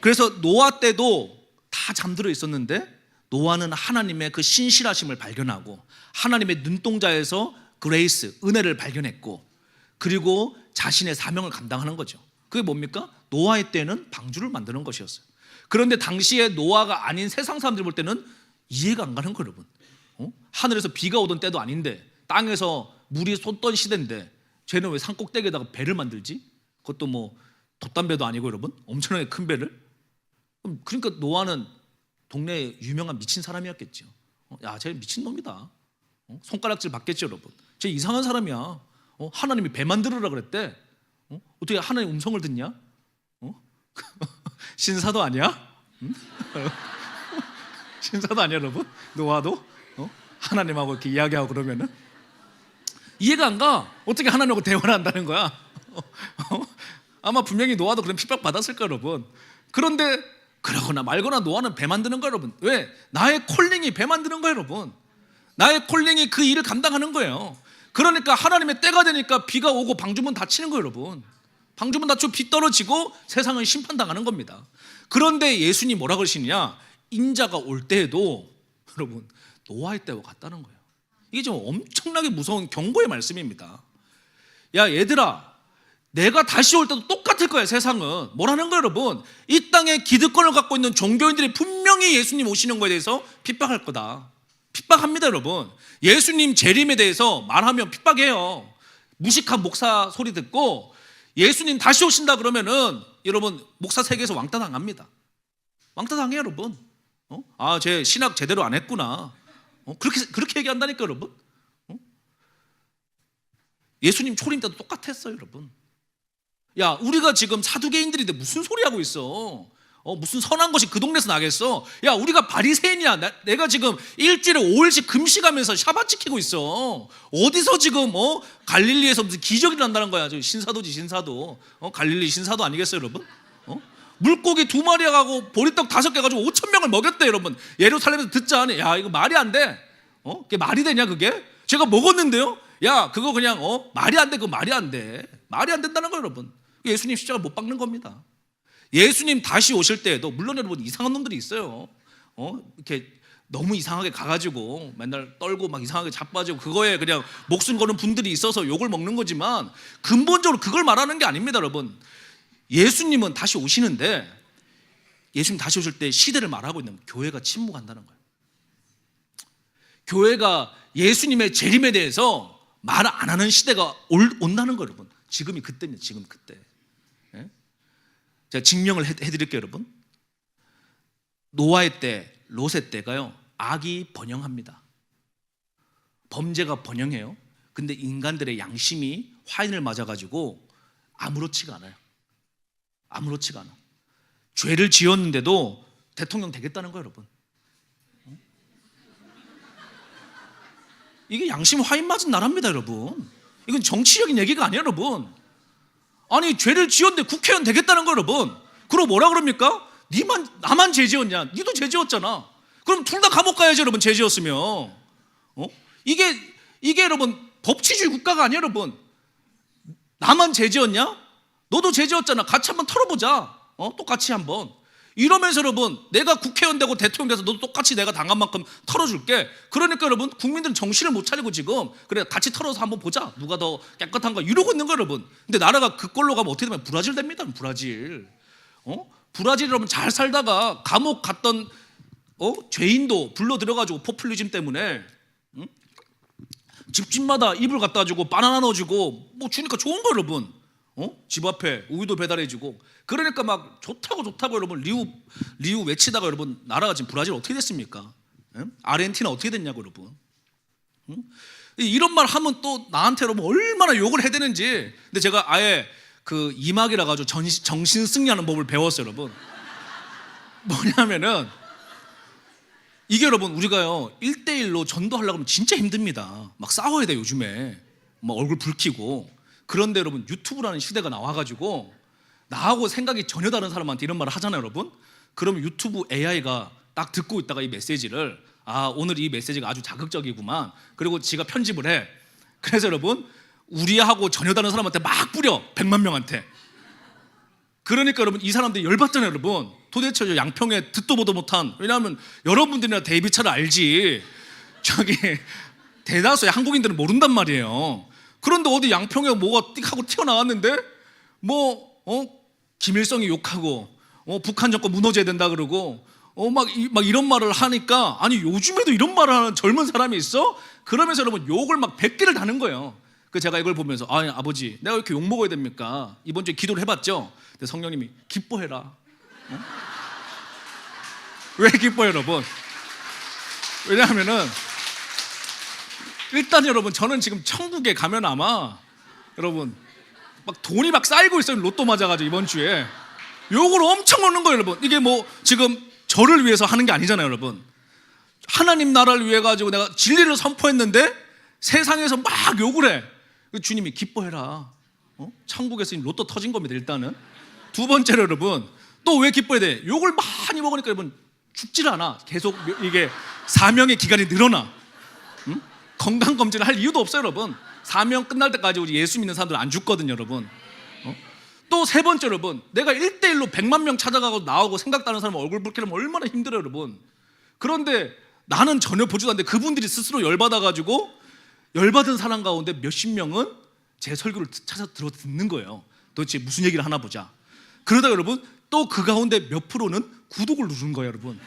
그래서 노아 때도 다 잠들어 있었는데 노아는 하나님의 그 신실하심을 발견하고 하나님의 눈동자에서 그레이스, 은혜를 발견했고 그리고 자신의 사명을 감당하는 거죠. 그게 뭡니까? 노아의 때는 방주를 만드는 것이었어요. 그런데 당시에 노아가 아닌 세상 사람들이 볼 때는 이해가 안 가는 거예요, 여러분. 하늘에서 비가 오던 때도 아닌데 땅에서 물이 쏟던 시대인데 쟤는 왜 산 꼭대기에다가 배를 만들지? 그것도 뭐 돛담배도 아니고, 여러분. 엄청나게 큰 배를. 그러니까 노아는 동네에 유명한 미친 사람이었겠죠. 야, 쟤 미친 놈이다. 손가락질 받겠죠, 여러분. 쟤 이상한 사람이야. 하나님이 배 만들으라 그랬대. 어떻게 하나님 음성을 듣냐? 신사도 아니야? 신사도 아니야, 여러분? 노아도? 하나님하고 이렇게 이야기하고 그러면은 이해가 안 가. 어떻게 하나님하고 대화를 한다는 거야? 아마 분명히 노아도 그런 핍박 받았을 거예요, 여러분. 그런데 그러거나 말거나 노아는 배 만드는 거예요, 여러분. 왜? 나의 콜링이 배 만드는 거예요, 여러분. 나의 콜링이 그 일을 감당하는 거예요. 그러니까 하나님의 때가 되니까 비가 오고 방주문 닫히는 거예요, 여러분. 방주문 닫히고 비 떨어지고 세상은 심판당하는 겁니다. 그런데 예수님 뭐라 그러시느냐? 인자가 올 때에도 여러분 노아의 때와 같다는 거예요. 이게 좀 엄청나게 무서운 경고의 말씀입니다. 야, 얘들아, 내가 다시 올 때도 똑같을 거야, 세상은. 뭐라는 거예요, 여러분? 이 땅에 기득권을 갖고 있는 종교인들이 분명히 예수님 오시는 거에 대해서 핍박할 거다. 핍박합니다, 여러분. 예수님 재림에 대해서 말하면 핍박해요. 무식한 목사 소리 듣고 예수님 다시 오신다 그러면은 여러분 목사 세계에서 왕따 당합니다. 왕따 당해요, 여러분. 아, 쟤 신학 제대로 안 했구나. 그렇게 얘기한다니까, 여러분. 예수님 초림 때도 똑같았어요, 여러분. 야, 우리가 지금 사두개인들인데 무슨 소리 하고 있어? 무슨 선한 것이 그 동네에서 나겠어? 야, 우리가 바리새인이야. 내가 지금 일주일에 5일씩 금식하면서 샤bat 지키고 있어. 어디서 지금 갈릴리에서 무슨 기적이 난다는 거야. 저 신사도지, 신사도. 갈릴리 신사도 아니겠어요, 여러분? 물고기 2마리 가고 보리떡 5개 가지고 5,000명을 먹였대, 여러분. 예루살렘에서 듣자 하니, 야, 이거 말이 안 돼. 그게 말이 되냐, 그게? 제가 먹었는데요. 야, 그거 그냥 말이 안 돼. 그거 말이 안 돼. 말이 안 된다는 거예요, 여러분. 예수님 십자가 못 박는 겁니다. 예수님 다시 오실 때에도 물론 여러분 이상한 놈들이 있어요. 이렇게 너무 이상하게 가가지고 맨날 떨고 막 이상하게 자빠지고 그거에 그냥 목숨 거는 분들이 있어서 욕을 먹는 거지만 근본적으로 그걸 말하는 게 아닙니다, 여러분. 예수님은 다시 오시는데 예수님 다시 오실 때 시대를 말하고 있는 거예요. 교회가 침묵한다는 거예요. 교회가 예수님의 재림에 대해서 말 안 하는 시대가 온다는 거예요, 여러분. 지금이 그때입니다. 지금 그때. 제가 증명을 해드릴게요, 여러분. 노아의 때, 롯의 때가요, 악이 번영합니다. 범죄가 번영해요. 근데 인간들의 양심이 화인을 맞아가지고 아무렇지가 않아요. 아무렇지가 않아. 죄를 지었는데도 대통령 되겠다는 거예요, 여러분. 이게 양심 화인 맞은 나라입니다, 여러분. 이건 정치적인 얘기가 아니에요, 여러분. 아니, 죄를 지었는데 국회의원 되겠다는 거예요, 여러분. 그럼 뭐라 그럽니까? 나만 죄 지었냐? 니도 죄 지었잖아. 그럼 둘 다 감옥 가야죠, 여러분. 죄 지었으면. 이게 여러분 법치주의 국가가 아니에요, 여러분. 나만 죄 지었냐? 너도 죄 지었잖아. 같이 한번 털어보자. 똑같이 한번. 이러면서 여러분, 내가 국회의원 되고 대통령 돼서 너도 똑같이 내가 당한 만큼 털어줄게. 그러니까 여러분, 국민들은 정신을 못 차리고 지금 그래 같이 털어서 한번 보자. 누가 더 깨끗한가 이러고 있는 거예요, 여러분. 근데 나라가 그걸로 가면 어떻게 되면 브라질 됩니다. 브라질. 브라질 여러분 잘 살다가 감옥 갔던 죄인도 불러 들어가지고 포퓰리즘 때문에 집집마다 이불 갖다 주고 바나나 넣어주고 뭐 주니까 좋은 거예요, 여러분. 집 앞에 우유도 배달해주고 그러니까 막 좋다고 여러분 리우 외치다가 여러분 나라가 지금 브라질 어떻게 됐습니까? 아르헨티나 어떻게 됐냐고 여러분. 이런 말 하면 또 나한테 여러분 얼마나 욕을 해야 되는지. 근데 제가 아예 그 이막이라 가지고 정신 승리하는 법을 배웠어요, 여러분. 뭐냐면은 이게 여러분 우리가요 1대1로 전도하려고 하면 진짜 힘듭니다. 막 싸워야 돼 요즘에. 막 얼굴 붉히고. 그런데 여러분 유튜브라는 시대가 나와가지고 나하고 생각이 전혀 다른 사람한테 이런 말을 하잖아요, 여러분. 그러면 유튜브 AI가 딱 듣고 있다가 이 메시지를 오늘 이 메시지가 아주 자극적이구만. 그리고 지가 편집을 해. 그래서 여러분 우리하고 전혀 다른 사람한테 막 뿌려. 100만 명한테. 그러니까 여러분 이 사람들이 열받잖아요, 여러분. 도대체 저 양평에 듣도 보도 못한, 왜냐하면 여러분들이나 데이비차를 알지 저기 대다수의 한국인들은 모른단 말이에요. 그런데 어디 양평에 뭐가 띡 하고 튀어나왔는데 김일성이 욕하고 북한 정권 무너져야 된다 그러고 막 이런 말을 하니까 아니 요즘에도 이런 말을 하는 젊은 사람이 있어? 그러면서 여러분 욕을 막 100개를 다는 거예요. 그 제가 이걸 보면서 아버지 내가 왜 이렇게 욕 먹어야 됩니까? 이번 주에 기도를 해봤죠. 근데 성령님이 기뻐해라. 왜 기뻐요, 여러분? 왜냐하면은 일단 여러분 저는 지금 천국에 가면 아마 여러분 막 돈이 막 쌓이고 있어요. 로또 맞아가지고 이번 주에 욕을 엄청 먹는 거예요, 여러분. 이게 뭐 지금 저를 위해서 하는 게 아니잖아요, 여러분. 하나님 나라를 위해 가지고 내가 진리를 선포했는데 세상에서 막 욕을 해. 주님이 기뻐해라. 천국에서 로또 터진 겁니다. 일단은 두 번째로 여러분 또 왜 기뻐해야 돼? 욕을 많이 먹으니까 여러분 죽질 않아. 계속 이게 사명의 기간이 늘어나. 건강검진을 할 이유도 없어요, 여러분. 사명 끝날 때까지 우리 예수 믿는 사람들 안 죽거든요, 여러분. 또 세 번째 여러분, 내가 1대1로 100만 명 찾아가고 나오고 생각 다른 사람 얼굴 붉히려면 얼마나 힘들어요, 여러분. 그런데 나는 전혀 보지도 않는데 그분들이 스스로 열받아가지고 열받은 사람 가운데 몇십 명은 제 설교를 찾아 들어 듣는 거예요. 도대체 무슨 얘기를 하나 보자. 그러다 여러분 또 그 가운데 몇 프로는 구독을 누르는 거예요, 여러분.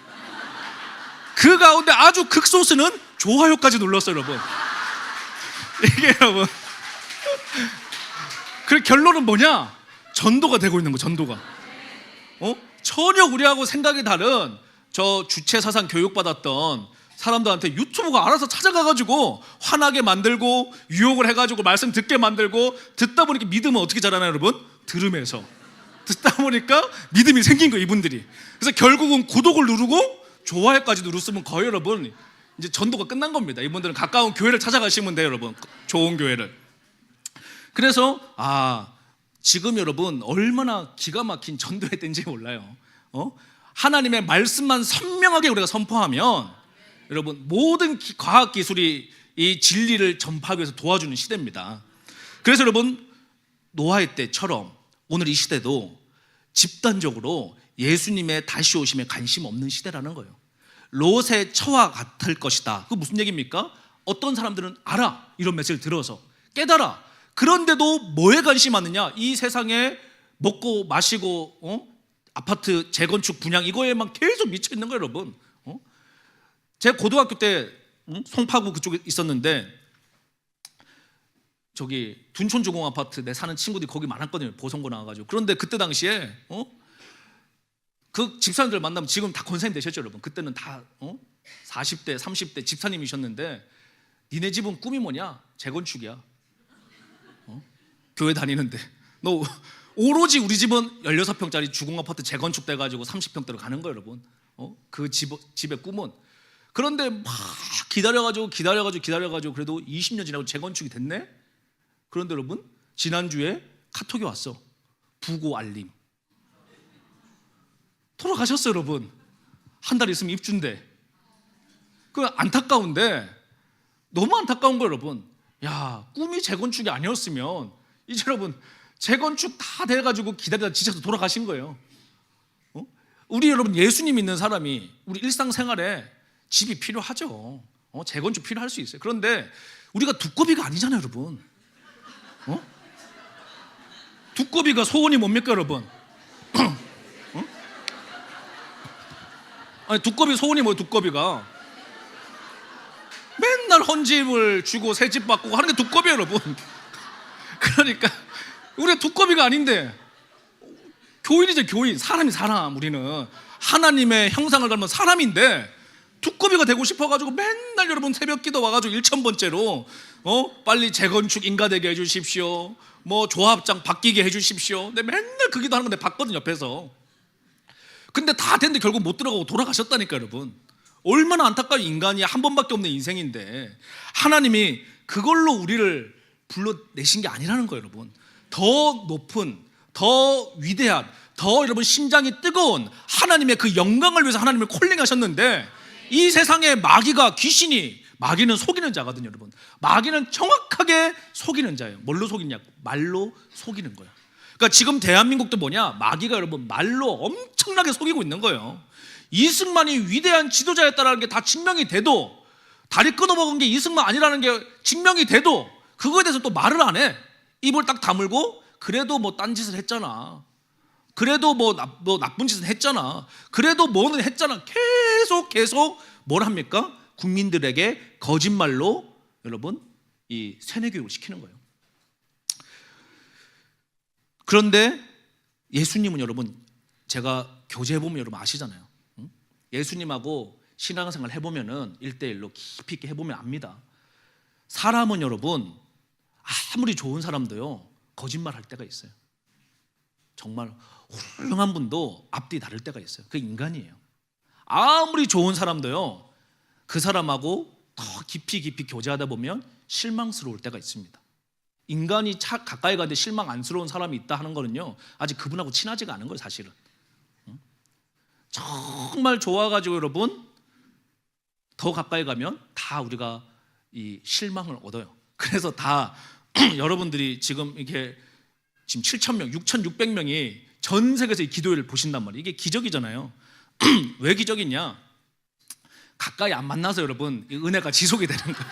그 가운데 아주 극소수는 좋아요까지 눌렀어요, 여러분. 이게 여러분 그 결론은 뭐냐? 전도가 되고 있는 거, 전도가. 전혀 우리하고 생각이 다른 저 주체사상 교육받았던 사람들한테 유튜브가 알아서 찾아가가지고 화나게 만들고 유혹을 해가지고 말씀 듣게 만들고 듣다 보니까 믿음은 어떻게 자라나요, 여러분? 들음에서. 듣다 보니까 믿음이 생긴 거예요, 이분들이. 그래서 결국은 구독을 누르고 좋아요까지 누르시면 거의 여러분 이제 전도가 끝난 겁니다. 이분들은 가까운 교회를 찾아가시면 돼요, 여러분. 좋은 교회를. 그래서 지금 여러분 얼마나 기가 막힌 전도했던지 몰라요. 하나님의 말씀만 선명하게 우리가 선포하면 여러분 모든 과학 기술이 이 진리를 전파하기 위해서 도와주는 시대입니다. 그래서 여러분 노아의 때처럼 오늘 이 시대도 집단적으로 예수님의 다시 오심에 관심 없는 시대라는 거예요. 롯의 처와 같을 것이다. 그 무슨 얘기입니까? 어떤 사람들은 알아, 이런 메시지를 들어서 깨달아. 그런데도 뭐에 관심이 많느냐? 이 세상에 먹고 마시고 아파트 재건축 분양 이거에만 계속 미쳐 있는 거예요, 여러분. 제가 고등학교 때 송파구 그쪽에 있었는데 저기 둔촌주공 아파트 내 사는 친구들이 거기 많았거든요. 보성고 나와가지고. 그런데 그때 당시에 그 집사님들 만나면 지금 다 권사님 되셨죠, 여러분. 그때는 다 40대 30대 집사님이셨는데 니네 집은 꿈이 뭐냐? 재건축이야. 교회 다니는데 너 오로지 우리 집은 16평짜리 주공 아파트 재건축 돼가지고 30평대로 가는 거예요, 여러분. 그 집의 꿈은. 그런데 막 기다려가지고 그래도 20년 지나고 재건축이 됐네. 그런데 여러분 지난주에 카톡이 왔어. 부고 알림. 돌아가셨어요, 여러분. 한 달 있으면 입주인데. 그 안타까운데 너무 안타까운 거예요, 여러분. 야, 꿈이 재건축이 아니었으면 이제 여러분 재건축 다 돼가지고 기다리다 지쳐서 돌아가신 거예요. 우리 여러분 예수님 믿는 사람이 우리 일상생활에 집이 필요하죠. 재건축 필요할 수 있어요. 그런데 우리가 두꺼비가 아니잖아요, 여러분. 두꺼비가 소원이 뭡니까, 여러분? 아니, 두꺼비 소원이 뭐예요, 두꺼비가? 맨날 헌집을 주고 새집 바꾸고 하는 게 두꺼비예요, 여러분. 그러니까 우리가 두꺼비가 아닌데 교인이죠, 교인. 사람이 사람. 우리는 하나님의 형상을 닮은 사람인데 두꺼비가 되고 싶어가지고 맨날 여러분 새벽 기도 와가지고 1000번째로 빨리 재건축 인가되게 해주십시오, 뭐 조합장 바뀌게 해주십시오. 근데 맨날 그 기도 하는 건데 봤거든, 옆에서. 근데 다 됐는데 결국 못 들어가고 돌아가셨다니까, 여러분. 얼마나 안타까운 인간이 한 번밖에 없는 인생인데 하나님이 그걸로 우리를 불러내신 게 아니라는 거예요, 여러분. 더 높은, 더 위대한, 더 여러분 심장이 뜨거운 하나님의 그 영광을 위해서 하나님을 콜링하셨는데 이 세상에 마귀가, 귀신이, 마귀는 속이는 자거든요, 여러분. 마귀는 정확하게 속이는 자예요. 뭘로 속이냐? 말로 속이는 거예요. 그러니까 지금 대한민국도 뭐냐? 마귀가 여러분 말로 엄청나게 속이고 있는 거예요. 이승만이 위대한 지도자였다는 게 다 증명이 돼도, 다리 끊어먹은 게 이승만 아니라는 게 증명이 돼도 그거에 대해서 또 말을 안 해. 입을 딱 다물고 그래도 뭐 딴짓을 했잖아, 그래도 뭐 나쁜 짓은 했잖아, 그래도 뭐는 했잖아. 계속 뭘 합니까? 국민들에게 거짓말로 여러분 이 세뇌교육을 시키는 거예요. 그런데 예수님은 여러분, 제가 교제해보면 여러분 아시잖아요. 예수님하고 신앙생활 해보면은 1대1로 깊이 있게 해보면 압니다. 사람은 여러분 아무리 좋은 사람도요 거짓말 할 때가 있어요. 정말 훌륭한 분도 앞뒤 다를 때가 있어요. 그게 인간이에요. 아무리 좋은 사람도요 그 사람하고 더 깊이 교제하다 보면 실망스러울 때가 있습니다. 인간이 가까이 가는데 실망 안스러운 사람이 있다 하는 거는요 아직 그분하고 친하지가 않은 거예요, 사실은. 정말 좋아가지고 여러분 더 가까이 가면 다 우리가 이 실망을 얻어요. 그래서 다 여러분들이 지금 이게 지금 7,000명, 6,600명이 전 세계에서 이 기도회를 보신단 말이에요. 이게 기적이잖아요. 왜 기적이냐? 가까이 안 만나서 여러분 이 은혜가 지속이 되는 거예요.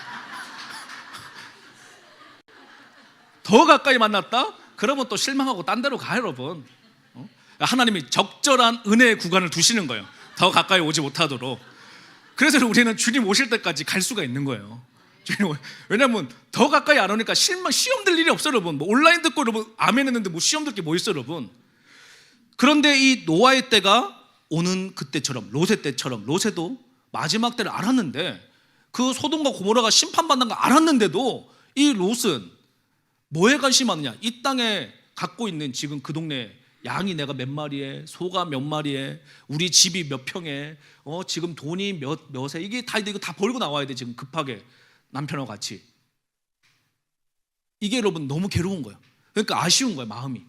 더 가까이 만났다? 그러면 또 실망하고 딴 데로 가요, 여러분. 하나님이 적절한 은혜의 구간을 두시는 거예요. 더 가까이 오지 못하도록. 그래서 우리는 주님 오실 때까지 갈 수가 있는 거예요. 왜냐면 더 가까이 안 오니까 시험 들 일이 없어요, 여러분. 뭐 온라인 듣고 여러분 아멘 했는데 뭐 시험 들 게 뭐 있어요, 여러분. 그런데 이 노아의 때가 오는 그때처럼, 롯의 때처럼, 롯에도 마지막 때를 알았는데, 그 소돔과 고모라가 심판받는 거 알았는데도 이 롯은 뭐에 관심이 많느냐? 이 땅에 갖고 있는 지금 그 동네 양이 내가 몇 마리에, 소가 몇 마리에, 우리 집이 몇 평에, 지금 돈이 몇에, 이게 다 이거 다 벌고 나와야 돼 지금 급하게 남편하고 같이. 이게 여러분 너무 괴로운 거예요. 그러니까 아쉬운 거예요 마음이.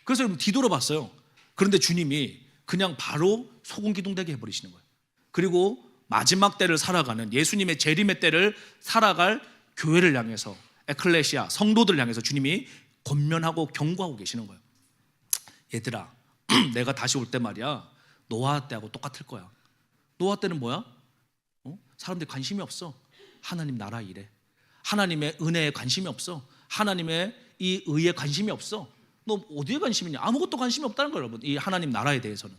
그래서 여러분 뒤돌아봤어요. 그런데 주님이 그냥 바로 소금 기둥되게 해버리시는 거예요. 그리고 마지막 때를 살아가는 예수님의 재림의 때를 살아갈 교회를 향해서, 에클레시아 성도들을 향해서 주님이 권면하고 경고하고 계시는 거예요. 얘들아, 내가 다시 올 때 말이야 노아 때하고 똑같을 거야. 노아 때는 뭐야? 사람들이 관심이 없어. 하나님 나라 일에, 하나님의 은혜에 관심이 없어. 하나님의 이 의에 관심이 없어. 너 어디에 관심이 있냐? 아무것도 관심이 없다는 거예요 여러분. 이 하나님 나라에 대해서는.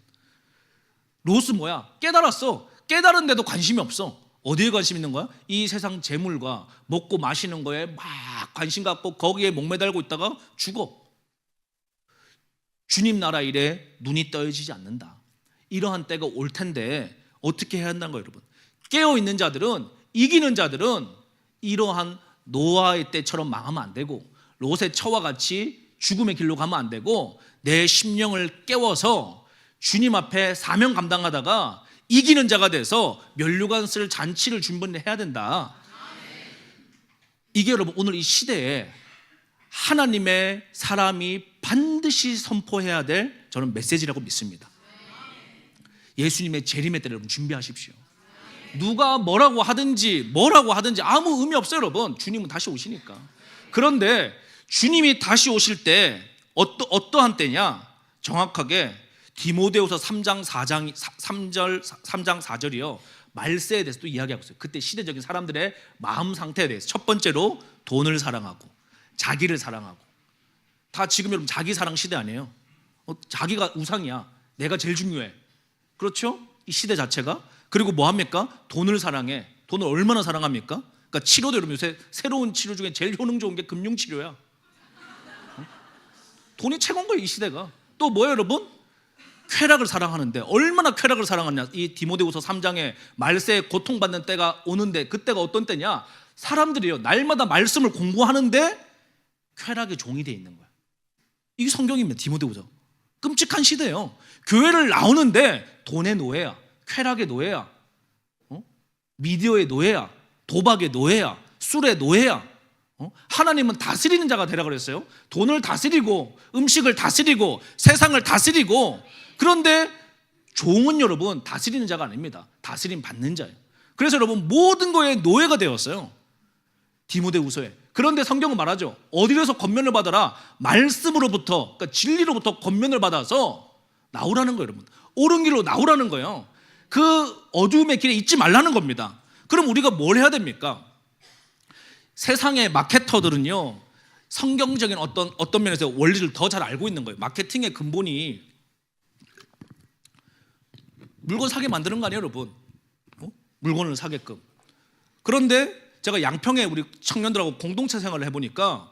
롯은 뭐야? 깨달았어. 깨달은데도 관심이 없어. 어디에 관심 있는 거야? 이 세상 재물과 먹고 마시는 거에 막 관심 갖고 거기에 목매달고 있다가 죽어. 주님 나라 일에 눈이 떠여지지 않는다. 이러한 때가 올 텐데 어떻게 해야 한다는 거예요 여러분. 깨어있는 자들은, 이기는 자들은 이러한 노아의 때처럼 망하면 안 되고 롯의 처와 같이 죽음의 길로 가면 안 되고 내 심령을 깨워서 주님 앞에 사명 감당하다가 이기는 자가 돼서 면류관 쓸 잔치를 준비해야 된다. 이게 여러분 오늘 이 시대에 하나님의 사람이 반드시 선포해야 될 저는 메시지라고 믿습니다. 예수님의 재림의 때를 여러분 준비하십시오. 누가 뭐라고 하든지 아무 의미 없어요 여러분. 주님은 다시 오시니까. 그런데 주님이 다시 오실 때 어떠한 때냐? 정확하게 디모데후서 3장 4절이요 말세에 대해서 또 이야기하고 있어요. 그때 시대적인 사람들의 마음 상태에 대해서. 첫 번째로 돈을 사랑하고 자기를 사랑하고. 다 지금 여러분 자기 사랑 시대 아니에요? 자기가 우상이야. 내가 제일 중요해. 그렇죠? 이 시대 자체가. 그리고 뭐 합니까? 돈을 사랑해. 돈을 얼마나 사랑합니까? 그러니까 치료도 여러분 요새 새로운 치료 중에 제일 효능 좋은 게 금융치료야. 돈이 최고인 거예요 이 시대가. 또 뭐예요 여러분? 쾌락을 사랑하는데 얼마나 쾌락을 사랑하냐. 이 디모데후서 3장에 말세에 고통받는 때가 오는데 그때가 어떤 때냐? 사람들이요 날마다 말씀을 공부하는데 쾌락의 종이 돼 있는 거야. 이게 성경입니다. 디모데후서. 끔찍한 시대예요. 교회를 나오는데 돈의 노예야, 쾌락의 노예야, 미디어의 노예야, 도박의 노예야, 술의 노예야. 하나님은 다스리는 자가 되라 그랬어요. 돈을 다스리고 음식을 다스리고 세상을 다스리고. 그런데 종은 여러분 다스리는 자가 아닙니다. 다스림 받는 자예요. 그래서 여러분 모든 거에 노예가 되었어요 디모데후서에. 그런데 성경은 말하죠. 어디에서 권면을 받아라? 말씀으로부터, 그러니까 진리로부터 권면을 받아서 나오라는 거예요 여러분. 옳은 길로 나오라는 거예요. 그 어두움의 길에 있지 말라는 겁니다. 그럼 우리가 뭘 해야 됩니까? 세상의 마케터들은요 성경적인 어떤 면에서 원리를 더 잘 알고 있는 거예요. 마케팅의 근본이 물건 사게 만드는 거 아니에요 여러분. 물건을 사게끔. 그런데 제가 양평에 우리 청년들하고 공동체 생활을 해보니까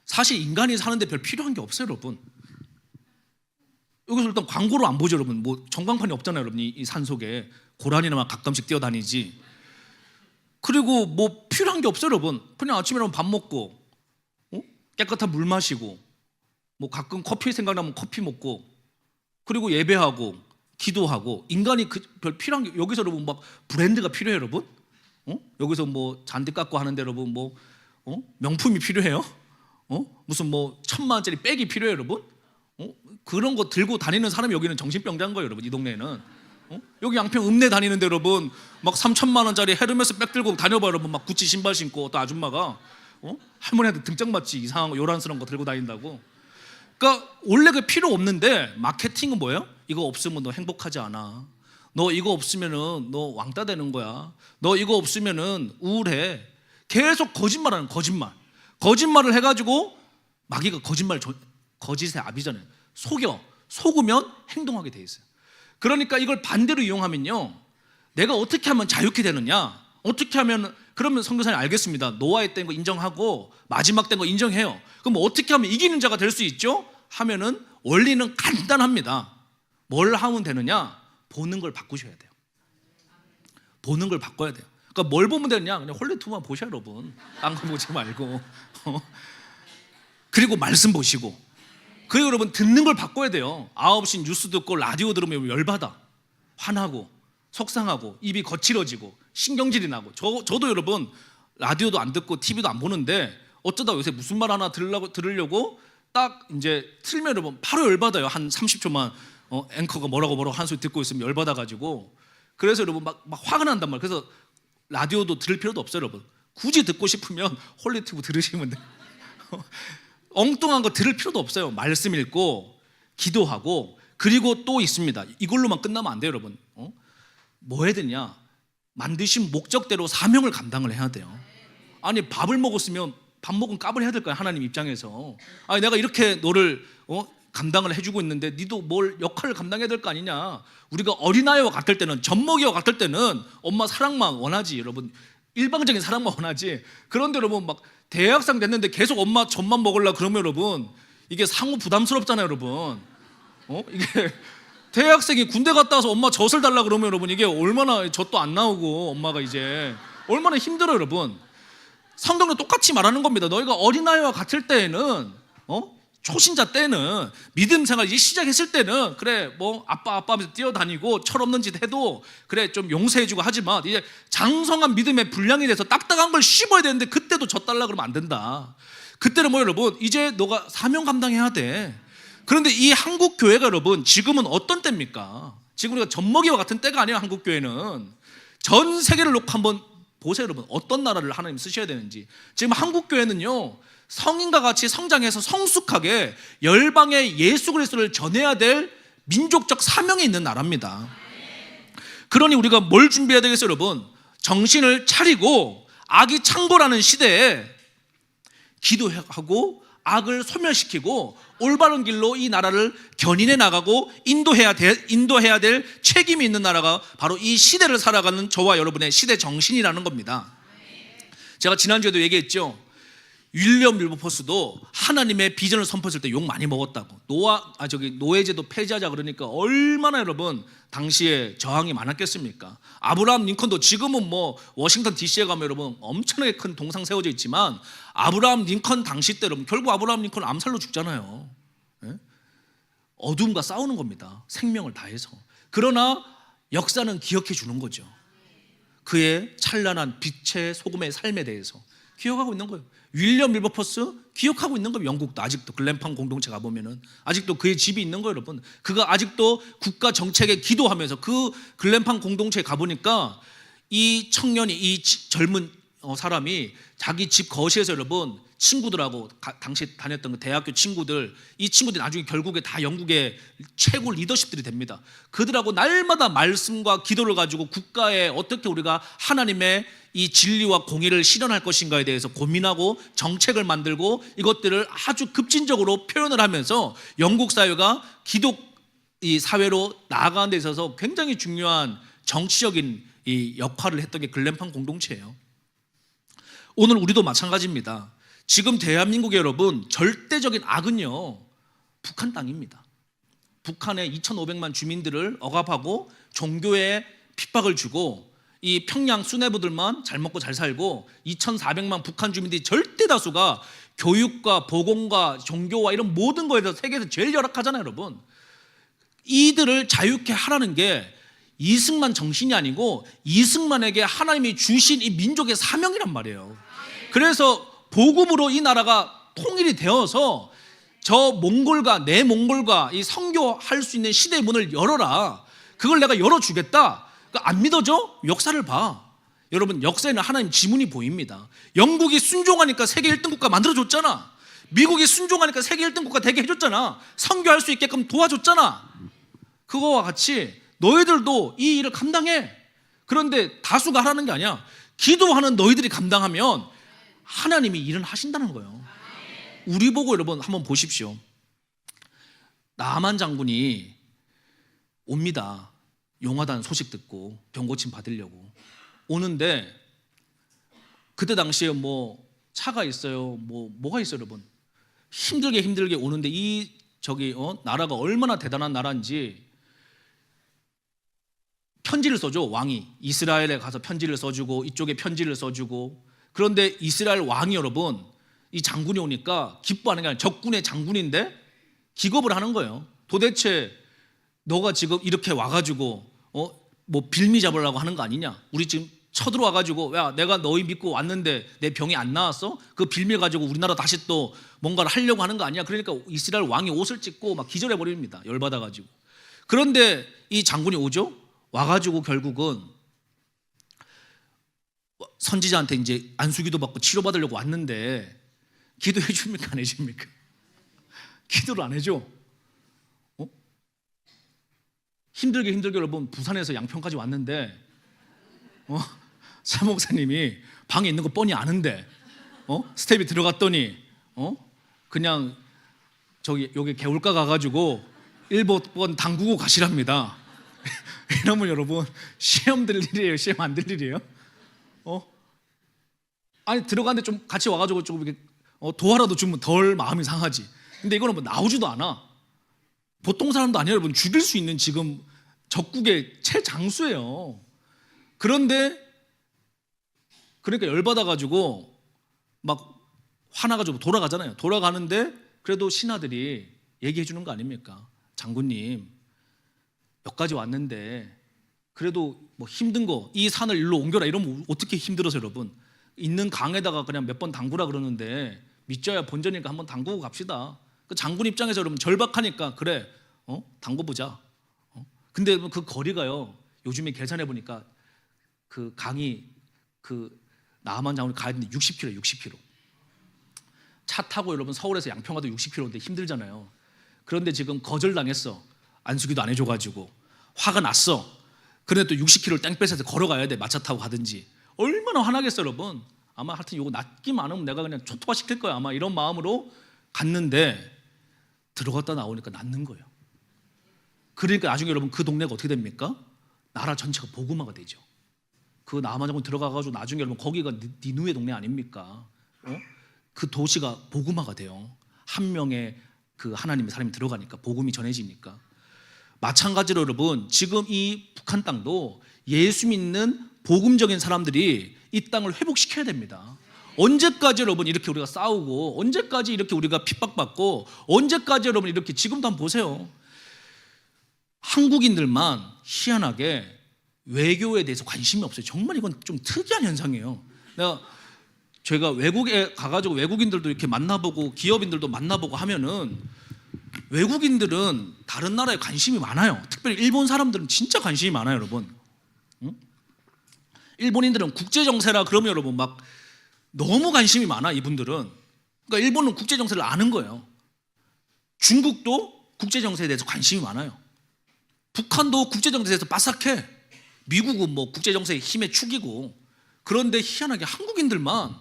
사실 인간이 사는데 별 필요한 게 없어요 여러분. 여기서 일단 광고로 안 보죠 여러분. 뭐 전광판이 없잖아요 여러분. 이 산속에 고라니나 가끔씩 뛰어다니지. 그리고 뭐 필요한 게 없어요 여러분. 그냥 아침에 일어나면 밥 먹고 깨끗한 물 마시고 뭐 가끔 커피 생각나면 커피 먹고 그리고 예배하고 기도하고. 인간이 별 필요한 게 여기서 여러분 막 브랜드가 필요해요 여러분. 여기서 뭐 잔디 깎고 하는데 여러분 뭐 명품이 필요해요? 무슨 뭐 1,000만 원짜리 백이 필요해요 여러분? 그런 거 들고 다니는 사람이 여기는 정신병자인 거예요 여러분. 이 동네는. 여기 양평 읍내 다니는데 여러분 막 3,000만 원짜리 헤르메스 백 들고 다녀봐요 여러분. 막 구찌 신발 신고 또 아줌마가 할머니한테 등짝 맞지 이상한 거 요란스러운 거 들고 다닌다고. 그러니까 원래 그 필요 없는데 마케팅은 뭐예요? 이거 없으면 너 행복하지 않아. 너 이거 없으면은 너 왕따 되는 거야. 너 이거 없으면은 우울해. 계속 거짓말하는 거짓말을 해가지고 마귀가 거짓의 아비잖아요. 속으면 행동하게 돼 있어요. 그러니까 이걸 반대로 이용하면요 내가 어떻게 하면 자유케 되느냐? 어떻게 하면, 그러면 선교사님 알겠습니다. 노아의 때인 거 인정하고 마지막 때인 거 인정해요. 그럼 어떻게 하면 이기는 자가 될 수 있죠? 하면은 원리는 간단합니다. 뭘 하면 되느냐? 보는 걸 바꾸셔야 돼요. 보는 걸 바꿔야 돼요. 그러니까 뭘 보면 되느냐? 그냥 홀리투만 보셔요 여러분. 딴 거 보지 말고. 그리고 말씀 보시고. 그리고 여러분 듣는 걸 바꿔야 돼요. 9시 뉴스 듣고 라디오 들으면 열받아, 화나고 속상하고 입이 거칠어지고 신경질이 나고. 저도 여러분 라디오도 안 듣고 TV도 안 보는데 어쩌다 요새 무슨 말 하나 들으려고 딱 이제 틀면 여러분 바로 열받아요. 한 30초만 앵커가 뭐라고 한 소리 듣고 있으면 열받아가지고. 그래서 여러분 막 화가 난단 말이에요. 그래서 라디오도 들을 필요도 없어요. 여러분 굳이 듣고 싶으면 홀리티브 들으시면 돼요. 엉뚱한 거 들을 필요도 없어요. 말씀 읽고 기도하고. 그리고 또 있습니다. 이걸로만 끝나면 안 돼요. 여러분 뭐 해야 되냐, 만드신 목적대로 사명을 감당을 해야 돼요. 아니 밥을 먹었으면 밥 먹은 값을 해야 될 거야. 하나님 입장에서 아니 내가 이렇게 너를 감당을 해주고 있는데 니도 뭘 역할을 감당해야 될 거 아니냐. 우리가 어린아이와 같을 때는, 젖먹이와 같을 때는 엄마 사랑만 원하지 여러분, 일방적인 사랑만 원하지. 그런데 여러분 막 대학생 됐는데 계속 엄마 젖만 먹으려고 그러면 여러분 이게 상호 부담스럽잖아요. 여러분 이게 대학생이 군대 갔다 와서 엄마 젖을 달라 그러면 여러분 이게 얼마나 젖도 안 나오고 엄마가 이제 얼마나 힘들어요. 여러분 성경도 똑같이 말하는 겁니다. 너희가 어린아이와 같을 때에는 초신자 때는 믿음 생활 이제 시작했을 때는 그래 뭐 아빠 하면서 뛰어다니고 철없는 짓 해도 그래 좀 용서해주고 하지만 이제 장성한 믿음의 분량이 돼서 딱딱한 걸 씹어야 되는데 그때도 젖달라 그러면 안 된다. 그때는 뭐 여러분 이제 너가 사명 감당해야 돼. 그런데 이 한국 교회가 여러분 지금은 어떤 때입니까? 지금 우리가 젖먹이와 같은 때가 아니에요. 한국 교회는 전 세계를 놓고 한번 보세요. 여러분 어떤 나라를 하나님 쓰셔야 되는지. 지금 한국 교회는요 성인과 같이 성장해서 성숙하게 열방에 예수 그리스도를 전해야 될 민족적 사명이 있는 나라입니다. 그러니 우리가 뭘 준비해야 되겠어요? 여러분 정신을 차리고 악이 창궐하는 시대에 기도하고 악을 소멸시키고 올바른 길로 이 나라를 견인해 나가고 인도해야 될 책임이 있는 나라가 바로 이 시대를 살아가는 저와 여러분의 시대 정신이라는 겁니다. 제가 지난주에도 얘기했죠. 윌리엄 윌버포스도 하나님의 비전을 선포했을 때 욕 많이 먹었다고. 노예제도 폐지하자 그러니까 얼마나 여러분 당시에 저항이 많았겠습니까? 아브라함 링컨도 지금은 뭐 워싱턴 DC에 가면 여러분 엄청나게 큰 동상 세워져 있지만 아브라함 링컨 당시 때 여러분 결국 아브라함 링컨 암살로 죽잖아요. 네? 어둠과 싸우는 겁니다. 생명을 다해서. 그러나 역사는 기억해 주는 거죠. 그의 찬란한 빛의 소금의 삶에 대해서 기억하고 있는 거예요. 윌리엄 윌버포스 기억하고 있는 거예요. 영국도 아직도 글램팜 공동체 가보면은 아직도 그의 집이 있는 거예요. 여러분 그가 아직도 국가 정책에 기도하면서 그 글램팜 공동체에 가보니까 이 청년이 이 젊은 사람이 자기 집 거실에서 여러분 친구들하고 당시 다녔던 그 대학교 친구들, 이 친구들이 나중에 결국에 다 영국의 최고 리더십들이 됩니다. 그들하고 날마다 말씀과 기도를 가지고 국가에 어떻게 우리가 하나님의 이 진리와 공의를 실현할 것인가에 대해서 고민하고 정책을 만들고 이것들을 아주 급진적으로 표현을 하면서 영국 사회가 기독 이 사회로 나아가는 데 있어서 굉장히 중요한 정치적인 이 역할을 했던 게 글램팜 공동체예요. 오늘 우리도 마찬가지입니다. 지금 대한민국의 여러분 절대적인 악은요 북한 땅입니다. 북한의 2,500만 주민들을 억압하고 종교에 핍박을 주고 이 평양 수뇌부들만 잘 먹고 잘 살고 2,400만 북한 주민들이 절대 다수가 교육과 보건과 종교와 이런 모든 거에 대해서 세계에서 제일 열악하잖아요. 여러분 이들을 자유케 하라는 게 이승만 정신이 아니고 이승만에게 하나님이 주신 이 민족의 사명이란 말이에요. 그래서 복음으로 이 나라가 통일이 되어서 저 몽골과 내 몽골과 이 선교할 수 있는 시대의 문을 열어라. 그걸 내가 열어주겠다. 안 믿어져? 역사를 봐. 여러분 역사에는 하나님 지문이 보입니다. 영국이 순종하니까 세계 1등 국가 만들어줬잖아. 미국이 순종하니까 세계 1등 국가 되게 해줬잖아. 선교할 수 있게끔 도와줬잖아. 그거와 같이 너희들도 이 일을 감당해. 그런데 다수가 하라는 게 아니야. 기도하는 너희들이 감당하면 하나님이 일은 하신다는 거예요. 우리 보고 여러분 한번 보십시오. 나만 장군이 옵니다. 용화단 소식 듣고 병고침 받으려고 오는데 그때 당시에 뭐 차가 있어요. 뭐가 있어요, 여러분. 힘들게 오는데 나라가 얼마나 대단한 나라인지 편지를 써줘. 왕이 이스라엘에 가서 편지를 써주고 이쪽에 편지를 써주고. 그런데 이스라엘 왕이 여러분 이 장군이 오니까 기뻐하는 게 아니라 적군의 장군인데 기겁을 하는 거예요. 도대체 너가 지금 이렇게 와가지고 뭐 빌미 잡으려고 하는 거 아니냐? 우리 지금 쳐들어와가지고 야 내가 너희 믿고 왔는데 내 병이 안 나았어? 그 빌미 가지고 우리나라 다시 또 뭔가를 하려고 하는 거 아니야? 그러니까 이스라엘 왕이 옷을 찢고 막 기절해 버립니다. 열받아가지고. 그런데 이 장군이 오죠? 와가지고 결국은 선지자한테 이제 안수기도 받고 치료받으려고 왔는데 기도해 줍니까 안 해줍니까? 기도를 안 해줘. 힘들게 여러분 부산에서 양평까지 왔는데 사 목사님이 방에 있는 거 뻔히 아는데 스텝이 들어갔더니 그냥 저기 여기 개울가 가가지고 1번 담그고 가시랍니다. 이러면 여러분 시험 들 일이에요? 시험 안 들 일이에요? 아니 들어갔는데 좀 같이 와가지고 조금 이렇게 도와라도 주면 덜 마음이 상하지. 근데 이거는 뭐 나오지도 않아. 보통 사람도 아니에요 여러분. 죽일 수 있는 지금 적국의 최장수예요. 그런데 그러니까 열받아가지고 막 화나가지고 돌아가잖아요. 돌아가는데 그래도 신하들이 얘기해 주는 거 아닙니까? 장군님 여기까지 왔는데 그래도 뭐 힘든 거 이 산을 일로 옮겨라 이러면 어떻게 힘들어서 여러분. 있는 강에다가 그냥 몇 번 담그라 그러는데 믿져야 본전이니까 한번 담그고 갑시다. 그 장군 입장에서 여러분 절박하니까 그래 담궈보자. 근데 그 거리가요 요즘에 계산해 보니까 그 강이 그 나만 장군이 가야 되는데 60km 차 타고 여러분 서울에서 양평 가도 60km인데 힘들잖아요. 그런데 지금 거절당했어. 안수기도 안 해줘가지고 화가 났어. 그런데 또 60km를 땡 뺏어서 걸어가야 돼. 마차 타고 가든지. 얼마나 화나겠어 여러분. 아마 하여튼 이거 낫기만 하면 내가 그냥 초토화 시킬 거야 아마 이런 마음으로 갔는데 들어갔다 나오니까 낫는 거예요. 그러니까 나중에 여러분 그 동네가 어떻게 됩니까? 나라 전체가 복음화가 되죠. 그 남한장군 들어가가지고 나중에 여러분 거기가 니누의 동네 아닙니까? 그 도시가 복음화가 돼요. 한 명의 그 하나님의 사람이 들어가니까 복음이 전해지니까. 마찬가지로 여러분 지금 이 북한 땅도 예수 믿는 복음적인 사람들이 이 땅을 회복시켜야 됩니다. 언제까지 여러분 이렇게 우리가 싸우고 언제까지 이렇게 우리가 핍박받고 언제까지 여러분 이렇게 지금도 한번 보세요. 한국인들만 희한하게 외교에 대해서 관심이 없어요. 정말 이건 좀 특이한 현상이에요. 제가 외국에 가가지고 외국인들도 이렇게 만나보고 기업인들도 만나보고 하면은 외국인들은 다른 나라에 관심이 많아요. 특별히 일본 사람들은 진짜 관심이 많아요 여러분. 일본인들은 국제정세라 그러면 여러분 막 너무 관심이 많아 이분들은. 그러니까 일본은 국제정세를 아는 거예요. 중국도 국제정세에 대해서 관심이 많아요. 북한도 국제정세에 대해서 빠삭해. 미국은 뭐 국제정세의 힘의 축이고. 그런데 희한하게 한국인들만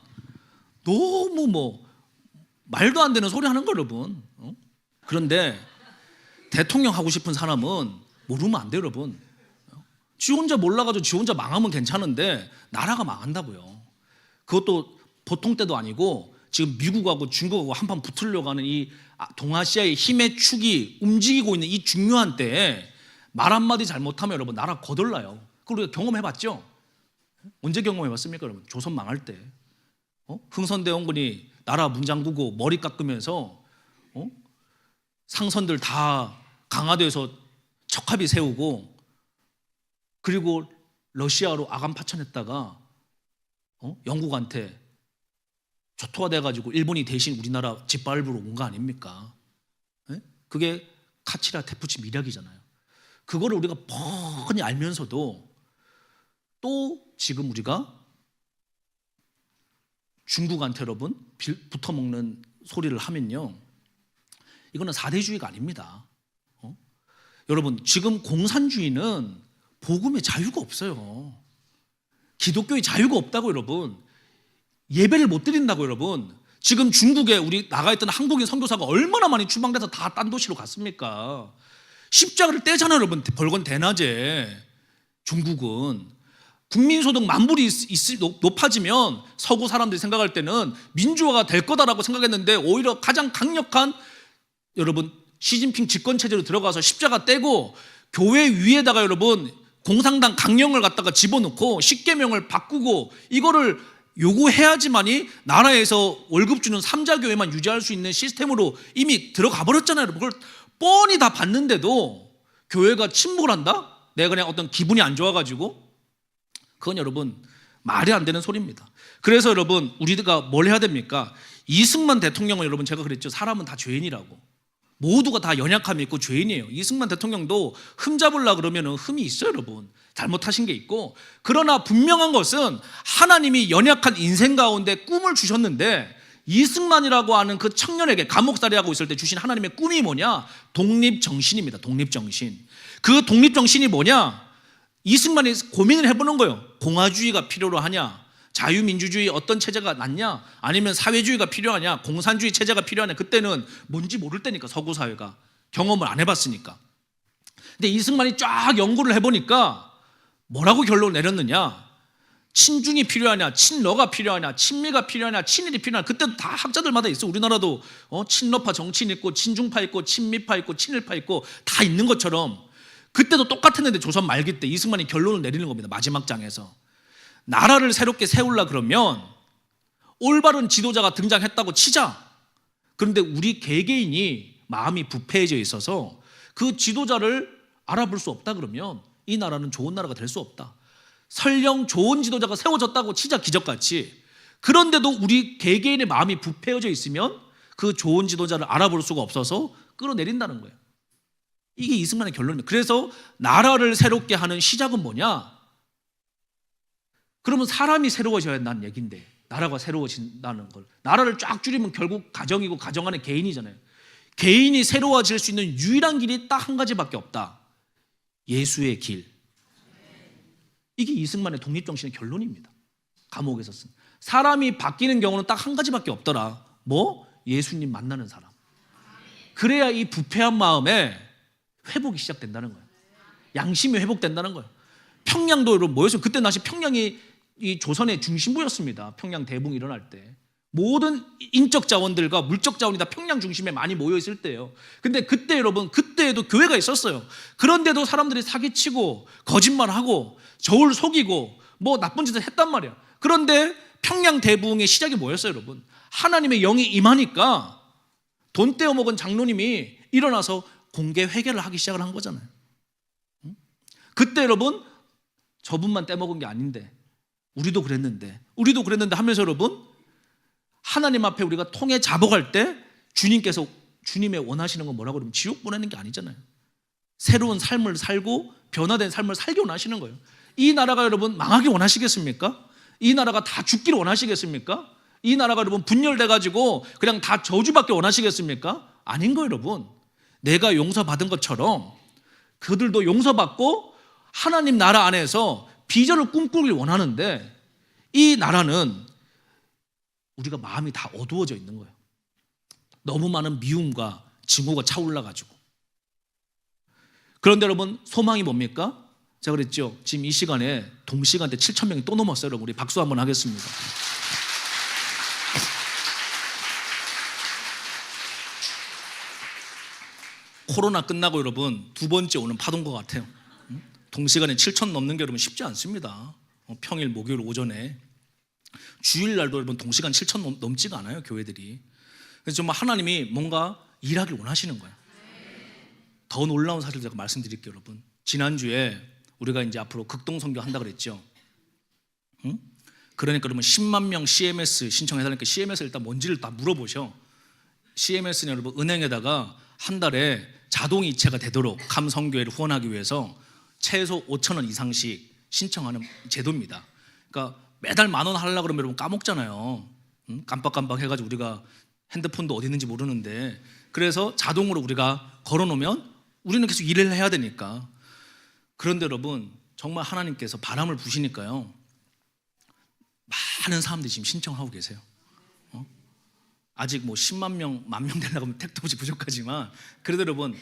너무 뭐 말도 안 되는 소리 하는 거 여러분. 그런데 대통령 하고 싶은 사람은 모르면 안 돼요 여러분. 지 혼자 몰라가지고 지 혼자 망하면 괜찮은데 나라가 망한다고요. 그것도 보통 때도 아니고 지금 미국하고 중국하고 한판 붙으려고 하는 이 동아시아의 힘의 축이 움직이고 있는 이 중요한 때에 말 한마디 잘못하면 여러분 나라 거덜나요. 그걸 우리가 경험해봤죠? 언제 경험해봤습니까 여러분? 조선 망할 때 흥선대원군이 나라 문 잠그고 머리 깎으면서 상선들 다 강화도에서 척합이 세우고 그리고 러시아로 아간 파천했다가 영국한테 초토화돼가지고 일본이 대신 우리나라 짓밟으러 온 거 아닙니까? 그게 카치라 테푸치 밀약이잖아요. 그거를 우리가 뻔히 알면서도 또 지금 우리가 중국한테 여러분 붙어먹는 소리를 하면요 이거는 사대주의가 아닙니다. 여러분 지금 공산주의는 복음의 자유가 없어요. 기독교의 자유가 없다고 여러분. 예배를 못 드린다고 여러분. 지금 중국에 우리 나가 있던 한국인 선교사가 얼마나 많이 추방돼서 다 딴 도시로 갔습니까? 십자가를 떼잖아요 여러분. 벌건 대낮에. 중국은 국민소득 만불이 높아지면 서구 사람들이 생각할 때는 민주화가 될 거다라고 생각했는데 오히려 가장 강력한 여러분 시진핑 집권체제로 들어가서 십자가 떼고 교회 위에다가 여러분 공산당 강령을 갖다가 집어넣고 십계명을 바꾸고 이거를 요구해야지만이 나라에서 월급 주는 삼자교회만 유지할 수 있는 시스템으로 이미 들어가 버렸잖아요. 그걸 뻔히 다 봤는데도 교회가 침묵을 한다? 내가 그냥 어떤 기분이 안 좋아가지고? 그건 여러분 말이 안 되는 소리입니다. 그래서 여러분 우리가 뭘 해야 됩니까? 이승만 대통령은 여러분 제가 그랬죠. 사람은 다 죄인이라고. 모두가 다 연약함이 있고 죄인이에요. 이승만 대통령도 흠 잡으려고 그러면 흠이 있어요, 여러분. 잘못하신 게 있고. 그러나 분명한 것은 하나님이 연약한 인생 가운데 꿈을 주셨는데 이승만이라고 하는 그 청년에게 감옥살이 하고 있을 때 주신 하나님의 꿈이 뭐냐? 독립정신입니다. 독립정신. 그 독립정신이 뭐냐? 이승만이 고민을 해보는 거예요. 공화주의가 필요로 하냐? 자유민주주의 어떤 체제가 낫냐? 아니면 사회주의가 필요하냐? 공산주의 체제가 필요하냐? 그때는 뭔지 모를 때니까, 서구 사회가 경험을 안 해봤으니까. 근데 이승만이 쫙 연구를 해보니까 뭐라고 결론을 내렸느냐? 친중이 필요하냐? 친러가 필요하냐? 친미가 필요하냐? 친일이 필요하냐? 그때도 다 학자들마다 있어. 우리나라도 친러파 정치인 있고 친중파 있고 친미파 있고 친일파 있고 다 있는 것처럼 그때도 똑같았는데 조선 말기 때 이승만이 결론을 내리는 겁니다. 마지막 장에서. 나라를 새롭게 세우려 그러면 올바른 지도자가 등장했다고 치자. 그런데 우리 개개인이 마음이 부패해져 있어서 그 지도자를 알아볼 수 없다 그러면 이 나라는 좋은 나라가 될 수 없다. 설령 좋은 지도자가 세워졌다고 치자, 기적같이. 그런데도 우리 개개인의 마음이 부패해져 있으면 그 좋은 지도자를 알아볼 수가 없어서 끌어내린다는 거예요. 이게 이승만의 결론입니다. 그래서 나라를 새롭게 하는 시작은 뭐냐? 그러면 사람이 새로워져야 한다는 얘기인데, 나라가 새로워진다는 걸, 나라를 쫙 줄이면 결국 가정이고 가정 안에 개인이잖아요. 개인이 새로워질 수 있는 유일한 길이 딱 한 가지밖에 없다. 예수의 길. 이게 이승만의 독립정신의 결론입니다. 감옥에서 쓴. 사람이 바뀌는 경우는 딱 한 가지밖에 없더라. 뭐? 예수님 만나는 사람. 그래야 이 부패한 마음에 회복이 시작된다는 거예요. 양심이 회복된다는 거예요. 평양도 여러분 뭐였어요? 그때 당시 평양이 이 조선의 중심부였습니다. 평양 대붕 일어날 때 모든 인적 자원들과 물적 자원이 다 평양 중심에 많이 모여 있을 때예요. 근데 그때 여러분, 그때에도 교회가 있었어요. 그런데도 사람들이 사기치고 거짓말하고 저울 속이고 뭐 나쁜 짓을 했단 말이야. 그런데 평양 대붕의 시작이 뭐였어요, 여러분? 하나님의 영이 임하니까 돈 떼어먹은 장로님이 일어나서 공개 회개를 하기 시작을 한 거잖아요. 그때 여러분 저분만 떼먹은 게 아닌데 우리도 그랬는데 하면서 여러분 하나님 앞에 우리가 통해 자복할 때 주님께서 주님의 원하시는 건 뭐라고 그러면 지옥 보내는 게 아니잖아요. 새로운 삶을 살고 변화된 삶을 살기 원하시는 거예요. 이 나라가 여러분 망하기 원하시겠습니까? 이 나라가 다 죽기를 원하시겠습니까? 이 나라가 여러분 분열돼가지고 그냥 다 저주받기 원하시겠습니까? 아닌 거예요, 여러분. 내가 용서받은 것처럼 그들도 용서받고 하나님 나라 안에서 비전을 꿈꾸길 원하는데 이 나라는 우리가 마음이 다 어두워져 있는 거예요. 너무 많은 미움과 증오가 차올라가지고. 그런데 여러분 소망이 뭡니까? 제가 그랬죠. 지금 이 시간에 동시간대 7,000명이 또 넘었어요. 여러분 우리 박수 한번 하겠습니다. 코로나 끝나고 여러분 두 번째 오는 파도인 것 같아요. 동시간에 7,000 넘는 게 여러분 쉽지 않습니다. 평일 목요일 오전에 주일날도 여러분 동시간 7,000 넘지가 않아요, 교회들이. 그래서 정말 하나님이 뭔가 일하길 원하시는 거예요. 더 놀라운 사실 제가 말씀드릴게요, 여러분. 지난주에 우리가 이제 앞으로 극동선교 한다 그랬죠. 그러니까 여러분 10만 명 CMS 신청해달라니까 CMS 일단 뭔지를 다 물어보셔. CMS는 여러분 은행에다가 한 달에 자동 이체가 되도록 감성교회를 후원하기 위해서 최소 5,000원 이상씩 신청하는 제도입니다. 그러니까 매달 10,000원 하려고 그러면 여러분 까먹잖아요. 깜빡깜빡 해가지고 우리가 핸드폰도 어디 있는지 모르는데, 그래서 자동으로 우리가 걸어놓으면 우리는 계속 일을 해야 되니까. 그런데 여러분 정말 하나님께서 바람을 부시니까요, 많은 사람들이 지금 신청하고 계세요. 아직 뭐 10만 명, 10,000명 되려고 하면 택도 없이 부족하지만 그래도 여러분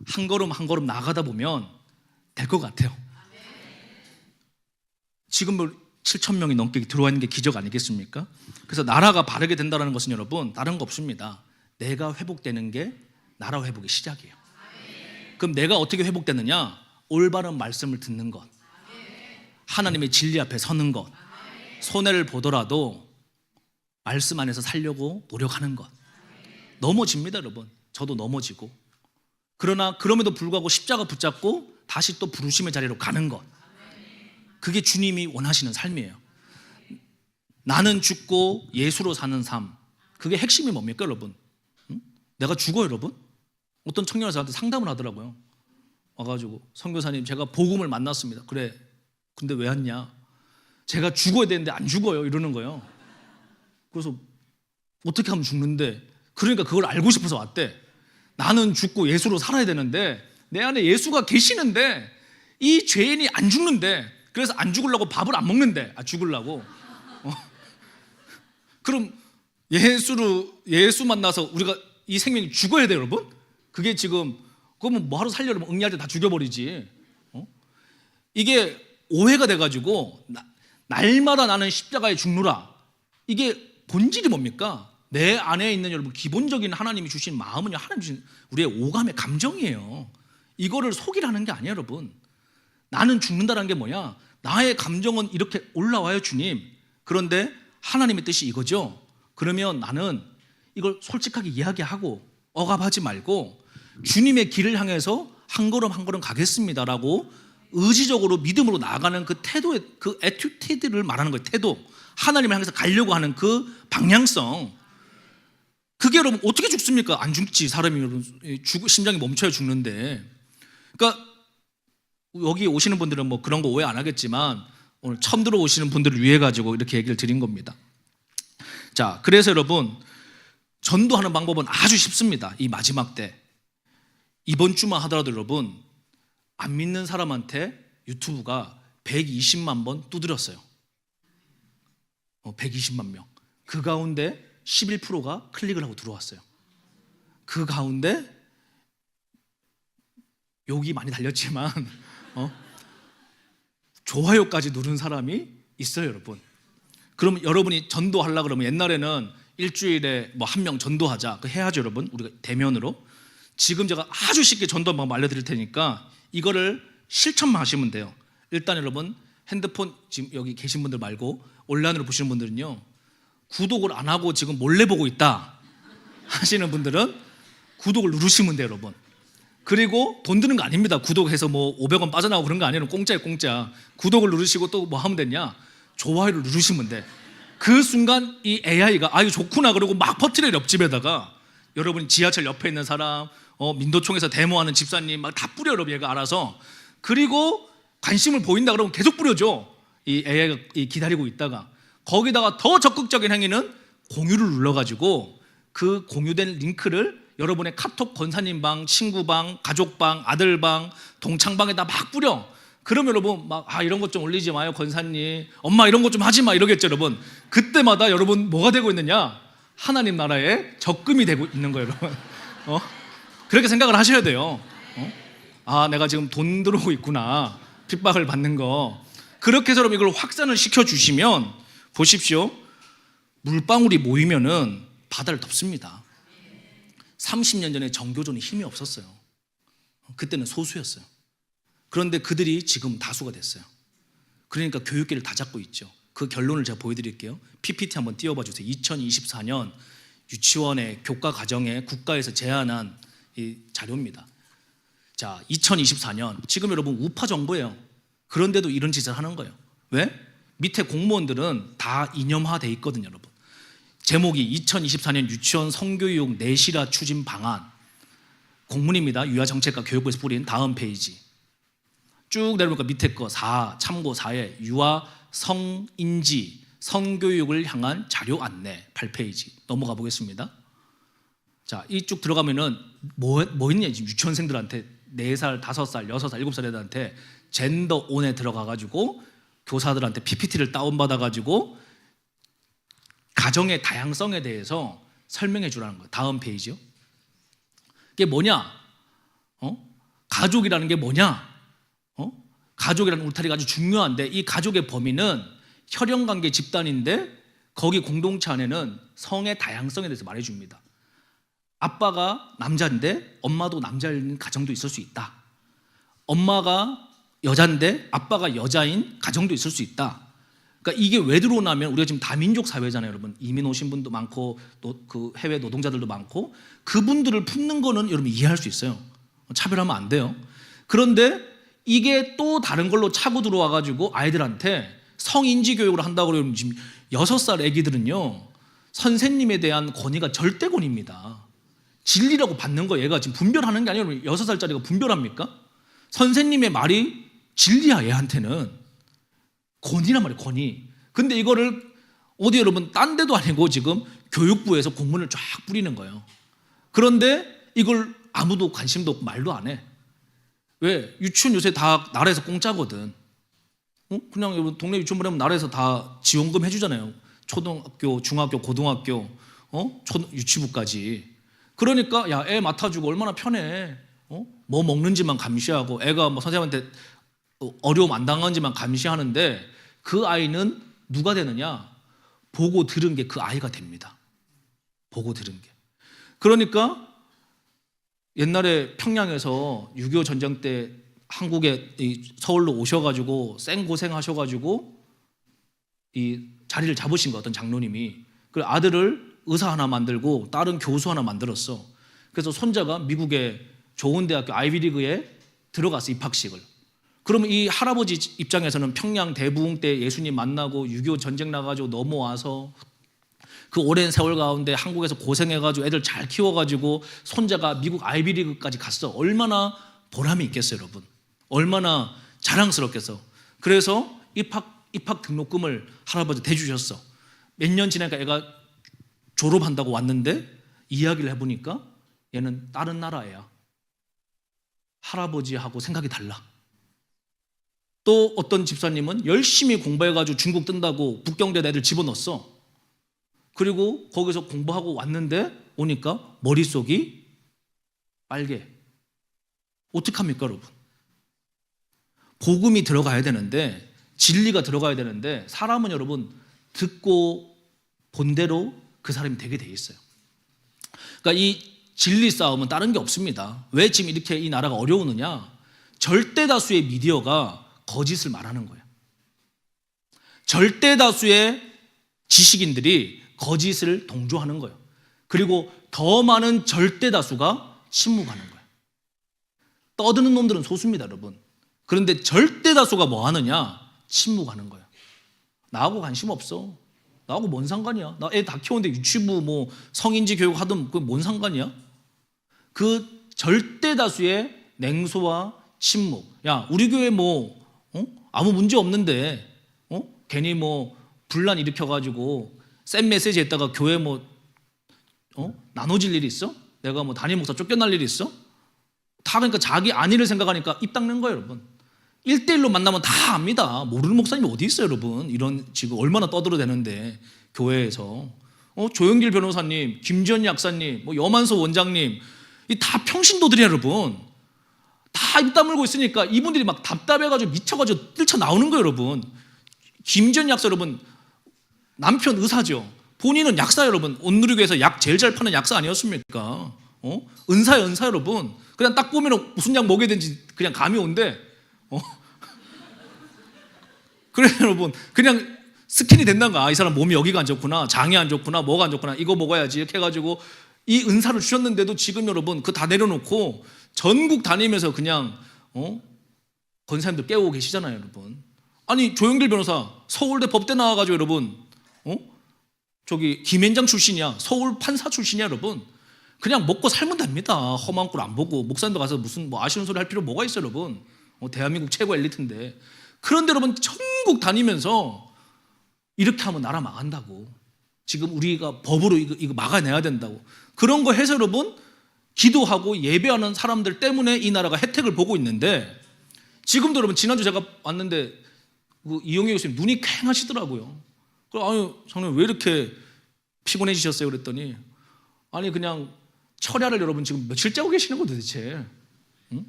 한 걸음 한 걸음 나가다 보면 될 것 같아요. 지금 뭐 7,000명이 넘게 들어와 있는 게 기적 아니겠습니까? 그래서 나라가 바르게 된다는 것은 여러분 다른 거 없습니다. 내가 회복되는 게 나라 회복의 시작이에요. 그럼 내가 어떻게 회복되느냐? 올바른 말씀을 듣는 것, 하나님의 진리 앞에 서는 것, 손해를 보더라도 말씀 안에서 살려고 노력하는 것. 넘어집니다, 여러분. 저도 넘어지고. 그러나 그럼에도 불구하고 십자가 붙잡고 다시 또 부르심의 자리로 가는 것. 그게 주님이 원하시는 삶이에요. 나는 죽고 예수로 사는 삶. 그게 핵심이 뭡니까, 여러분? 내가 죽어요, 여러분? 어떤 청년이 저한테 상담을 하더라고요. 와가지고, 선교사님, 제가 복음을 만났습니다. 그래, 근데 왜 왔냐? 제가 죽어야 되는데 안 죽어요, 이러는 거예요. 그래서 어떻게 하면 죽는데? 그러니까 그걸 알고 싶어서 왔대. 나는 죽고 예수로 살아야 되는데 내 안에 예수가 계시는데 이 죄인이 안 죽는데, 그래서 안 죽으려고 밥을 안 먹는데, 죽으려고. 그럼 예수 만나서 우리가 이 생명이 죽어야 돼요, 여러분? 그게 지금, 그러면 뭐하러 살려면 응리할 때 다 죽여버리지. 이게 오해가 돼가지고 날마다 나는 십자가에 죽노라. 이게 본질이 뭡니까? 내 안에 있는 여러분 기본적인 하나님이 주신 마음은요, 하나님 주신 우리의 오감의 감정이에요. 이거를 속이라는 게 아니에요, 여러분. 나는 죽는다는 게 뭐냐? 나의 감정은 이렇게 올라와요, 주님. 그런데 하나님의 뜻이 이거죠. 그러면 나는 이걸 솔직하게 이야기하고 억압하지 말고 주님의 길을 향해서 한 걸음 한 걸음 가겠습니다라고 의지적으로 믿음으로 나아가는 그 태도의, 그 애티튜드를 말하는 거예요. 태도. 하나님을 향해서 가려고 하는 그 방향성. 그게 여러분 어떻게 죽습니까? 안 죽지. 사람이 여러분 심장이 멈춰야 죽는데. 그러니까 여기 오시는 분들은 뭐 그런 거 오해 안 하겠지만 오늘 처음 들어오시는 분들을 위해 가지고 이렇게 얘기를 드린 겁니다. 자, 그래서 여러분 전도하는 방법은 아주 쉽습니다. 이 마지막 때 이번 주만 하더라도 여러분 안 믿는 사람한테 유튜브가 120만 번 두드렸어요. 120만 명. 그 가운데 11%가 클릭을 하고 들어왔어요. 그 가운데 욕이 많이 달렸지만 좋아요까지 누른 사람이 있어요, 여러분. 그럼 여러분이 전도하려고 그러면 옛날에는 일주일에 뭐 한 명 전도하자. 그 해야죠, 여러분. 우리가 대면으로. 지금 제가 아주 쉽게 전도 방법 알려드릴 테니까 이거를 실천만 하시면 돼요. 일단 여러분 핸드폰 지금 여기 계신 분들 말고 온라인으로 보시는 분들은요, 구독을 안 하고 지금 몰래 보고 있다 하시는 분들은 구독을 누르시면 돼요, 여러분. 그리고 돈 드는 거 아닙니다. 구독해서 뭐 500원 빠져나오고 그런 거 아니에요. 공짜예요, 공짜. 구독을 누르시고 또 뭐 하면 되냐? 좋아요를 누르시면 돼. 그 순간 이 AI가 이거 좋구나 그러고 막 퍼뜨려요, 옆집에다가. 여러분이 지하철 옆에 있는 사람, 민도총에서 데모하는 집사님 막 다 뿌려요, 여러분. 얘가 알아서. 그리고 관심을 보인다 그러면 계속 뿌려줘. 이 AI가 기다리고 있다가. 거기다가 더 적극적인 행위는 공유를 눌러가지고 그 공유된 링크를 여러분의 카톡 권사님 방, 친구 방, 가족 방, 아들 방, 동창 방에다 막 뿌려. 그러면 여러분 막 이런 것 좀 올리지 마요, 권사님. 엄마 이런 것 좀 하지 마, 이러겠죠, 여러분. 그때마다 여러분 뭐가 되고 있느냐? 하나님 나라에 적금이 되고 있는 거예요, 여러분. 그렇게 생각을 하셔야 돼요. 내가 지금 돈 들어오고 있구나. 핍박을 받는 거. 그렇게 해서 여러분 이걸 확산을 시켜주시면 보십시오. 물방울이 모이면은 바다를 덮습니다. 30년 전에 정교조는 힘이 없었어요. 그때는 소수였어요. 그런데 그들이 지금 다수가 됐어요. 그러니까 교육계를 다 잡고 있죠. 그 결론을 제가 보여드릴게요. PPT 한번 띄워봐 주세요. 2024년 유치원의 교과 과정에 국가에서 제안한 이 자료입니다. 자, 2024년 지금 여러분 우파 정부예요. 그런데도 이런 짓을 하는 거예요. 왜? 밑에 공무원들은 다 이념화돼 있거든요, 여러분. 제목이 2024년 유치원 성교육 내실화 추진 방안. 공문입니다. 유아정책과 교육부에서 뿌린. 다음 페이지 쭉 내려보니까 밑에 거 4, 참고 4에 유아 성인지 성교육을 향한 자료 안내 8페이지 넘어가 보겠습니다. 자, 이쪽 들어가면은 뭐 있냐? 지금 유치원생들한테 4살, 5살, 6살, 7살 애들한테 젠더온에 들어가가지고 교사들한테 PPT를 다운받아가지고 가정의 다양성에 대해서 설명해 주라는 거예요. 다음 페이지요. 그게 뭐냐? 가족이라는 게 뭐냐? 가족이라는 울타리가 아주 중요한데 이 가족의 범위는 혈연관계 집단인데 거기 공동체 안에는 성의 다양성에 대해서 말해줍니다. 아빠가 남자인데 엄마도 남자인 가정도 있을 수 있다. 엄마가 여자인데 아빠가 여자인 가정도 있을 수 있다. 그러니까 이게 왜 들어오냐면 우리가 지금 다민족 사회잖아요, 여러분. 이민 오신 분도 많고 또 그 해외 노동자들도 많고 그분들을 품는 거는 여러분 이해할 수 있어요. 차별하면 안 돼요. 그런데 이게 또 다른 걸로 차고 들어와 가지고 아이들한테 성인지 교육을 한다고 그러면 지금 6살 애기들은요. 선생님에 대한 권위가 절대 권위입니다. 진리라고 받는 거 얘가 지금 분별하는 게 아니라 6살짜리가 분별합니까? 선생님의 말이 진리야 얘한테는. 권위란 말이에요, 권위. 근데 이거를 어디 여러분 딴 데도 아니고 지금 교육부에서 공문을 쫙 뿌리는 거예요. 그런데 이걸 아무도 관심도 없고 말도 안 해. 왜? 유치원 요새 다 나라에서 공짜거든. 그냥 여러분 동네 유치원 보내면 나라에서 다 지원금 해주잖아요. 초등학교, 중학교, 고등학교, 유치부까지. 그러니까 야, 애 맡아주고 얼마나 편해. 뭐 먹는지만 감시하고 애가 뭐 선생님한테 어려움 안 당하는지만 감시하는데 그 아이는 누가 되느냐? 보고 들은 게 그 아이가 됩니다. 보고 들은 게. 그러니까 옛날에 평양에서 6.25 전쟁 때 한국에 서울로 오셔가지고 생고생 하셔가지고 이 자리를 잡으신 거 어떤 장로님이. 그 아들을 의사 하나 만들고 딸은 교수 하나 만들었어. 그래서 손자가 미국의 좋은 대학교 아이비리그에 들어갔어, 입학식을. 그러면 이 할아버지 입장에서는 평양 대부흥 때 예수님 만나고 6.25 전쟁 나가지고 넘어와서 그 오랜 세월 가운데 한국에서 고생해가지고 애들 잘 키워가지고 손자가 미국 아이비리그까지 갔어. 얼마나 보람이 있겠어요, 여러분. 얼마나 자랑스럽겠어. 그래서 입학 등록금을 할아버지 대주셨어. 몇 년 지나니까 애가 졸업한다고 왔는데 이야기를 해보니까 얘는 다른 나라 애야. 할아버지하고 생각이 달라. 또 어떤 집사님은 열심히 공부해가지고 중국 뜬다고 북경대 애들 집어넣었어. 그리고 거기서 공부하고 왔는데 오니까 머릿속이 빨개. 어떡합니까, 여러분? 복음이 들어가야 되는데, 진리가 들어가야 되는데 사람은 여러분 듣고 본 대로 그 사람이 되게 돼 있어요. 그러니까 이 진리 싸움은 다른 게 없습니다. 왜 지금 이렇게 이 나라가 어려우느냐? 절대 다수의 미디어가 거짓을 말하는 거예요. 절대 다수의 지식인들이 거짓을 동조하는 거예요. 그리고 더 많은 절대 다수가 침묵하는 거예요. 떠드는 놈들은 소수입니다, 여러분. 그런데 절대 다수가 뭐 하느냐? 침묵하는 거예요. 나하고 관심 없어. 나하고 뭔 상관이야? 나 애 다 키우는데 유치부 뭐 성인지 교육 하든 그게 뭔 상관이야? 그 절대 다수의 냉소와 침묵. 야, 우리 교회 뭐 아무 문제 없는데 괜히 뭐 분란 일으켜가지고 센 메시지 했다가 교회 뭐 나눠질 일이 있어? 내가 뭐 담임 목사 쫓겨날 일이 있어? 다 그러니까 자기 안위를 생각하니까 입 닦는 거예요, 여러분. 1대1로 만나면 다 압니다. 모르는 목사님이 어디 있어요, 여러분. 이런 지금 얼마나 떠들어대는데 교회에서. 조영길 변호사님, 김지연 약사님, 뭐 여만소 원장님, 이 다 평신도들이에요, 여러분. 다 입 다물고 있으니까 이분들이 막 답답해가지고 미쳐가지고 뛰쳐나오는 거예요, 여러분. 김지연 약사 여러분 남편 의사죠. 본인은 약사 여러분. 온누리교에서 약 제일 잘 파는 약사 아니었습니까? 은사야, 은사 여러분. 그냥 딱 보면 무슨 약 먹여야 되는지 그냥 감이 온대. 그래 여러분 그냥 스캔이 된단가. 이 사람 몸이 여기가 안 좋구나, 장이 안 좋구나, 뭐가 안 좋구나, 이거 먹어야지 이렇게 해가지고 이 은사를 주셨는데도 지금 여러분 그 다 내려놓고 전국 다니면서 그냥 권사님들 깨우고 계시잖아요, 여러분. 아니 조영길 변호사 서울대 법대 나와가지고 여러분 저기 김앤장 출신이야. 서울 판사 출신이야, 여러분. 그냥 먹고 살면 됩니다. 험한 꼴 안 보고 목사님도 가서 무슨 뭐 아쉬운 소리 할 필요 뭐가 있어요, 여러분. 대한민국 최고 엘리트인데. 그런데 여러분 전국 다니면서 이렇게 하면 나라 망한다고. 지금 우리가 법으로 이거 막아내야 된다고. 그런 거 해서 여러분 기도하고 예배하는 사람들 때문에 이 나라가 혜택을 보고 있는데 지금도 여러분 지난주 제가 왔는데 그 이용희 교수님 눈이 퀭하시더라고요. 아니 장로님 왜 이렇게 피곤해지셨어요? 그랬더니 아니 그냥 철야를 여러분 지금 며칠째 하고 계시는 거 도대체. 응?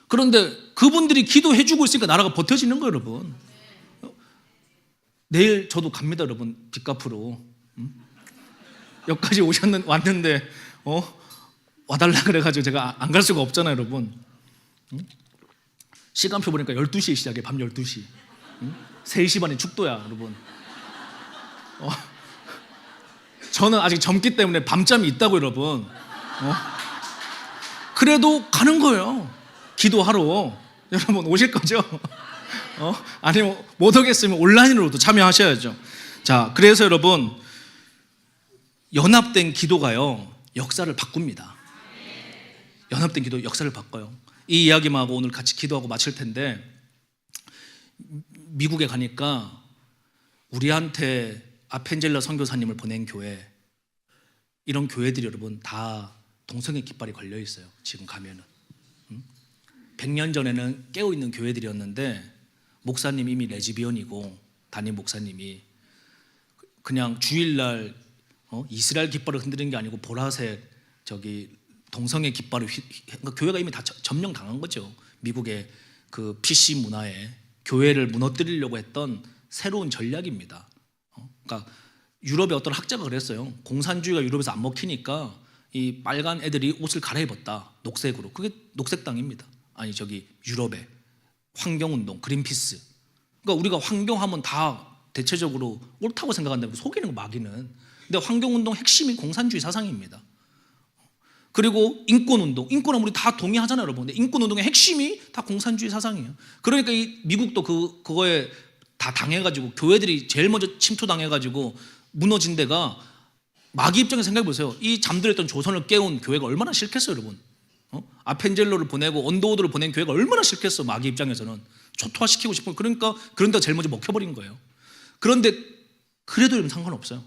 그런데 그분들이 기도해주고 있으니까 나라가 버텨지는 거예요, 여러분. 내일 저도 갑니다, 여러분. 빚 갚으러. 여기까지 왔는데 와달라 그래가지고 제가 안 갈 수가 없잖아요, 여러분. 시간표 보니까 12시에 시작해, 밤 12시. 3시 반에 죽도야, 여러분. 저는 아직 젊기 때문에 밤잠이 있다고, 여러분. 그래도 가는 거예요. 기도하러. 여러분 오실 거죠? 아니면 못 오겠으면 온라인으로도 참여하셔야죠. 자, 그래서 여러분 연합된 기도가요 역사를 바꿉니다. 연합된 기도 역사를 바꿔요. 이 이야기만 하고 오늘 같이 기도하고 마칠 텐데, 미국에 가니까 우리한테 아펜젤러 선교사님을 보낸 교회, 이런 교회들이 여러분 다 동성애 깃발이 걸려 있어요. 지금 가면은 100년 전에는 깨어있는 교회들이었는데 목사님이 이미 레즈비언이고 담임 목사님이 그냥 주일날 이스라엘 깃발을 흔드는 게 아니고 보라색 저기 동성애 깃발을 그러니까 교회가 이미 다 점령당한 거죠. 미국의 그 PC 문화에 교회를 무너뜨리려고 했던 새로운 전략입니다. 그러니까 유럽의 어떤 학자가 그랬어요. 공산주의가 유럽에서 안 먹히니까 이 빨간 애들이 옷을 갈아입었다. 녹색으로. 그게 녹색당입니다. 아니 저기 유럽의 환경운동, 그린피스. 그러니까 우리가 환경하면 다 대체적으로 옳다고 생각한다고 속이는 거 막이는. 근데 환경운동 핵심이 공산주의 사상입니다. 그리고 인권운동, 인권은 우리 다 동의하잖아요, 여러분. 근데 인권운동의 핵심이 다 공산주의 사상이에요. 그러니까 이 미국도 그거에 다 당해가지고 교회들이 제일 먼저 침투당해가지고 무너진 데가 마귀 입장에서 생각해 보세요. 이 잠들었던 조선을 깨운 교회가 얼마나 싫겠어요, 여러분. 아펜젤로를 보내고 언더우드를 보낸 교회가 얼마나 싫겠어. 마귀 입장에서는 초토화시키고 싶은. 그러니까 그런 데가 제일 먼저 먹혀버린 거예요. 그런데 그래도 여러분 상관없어요.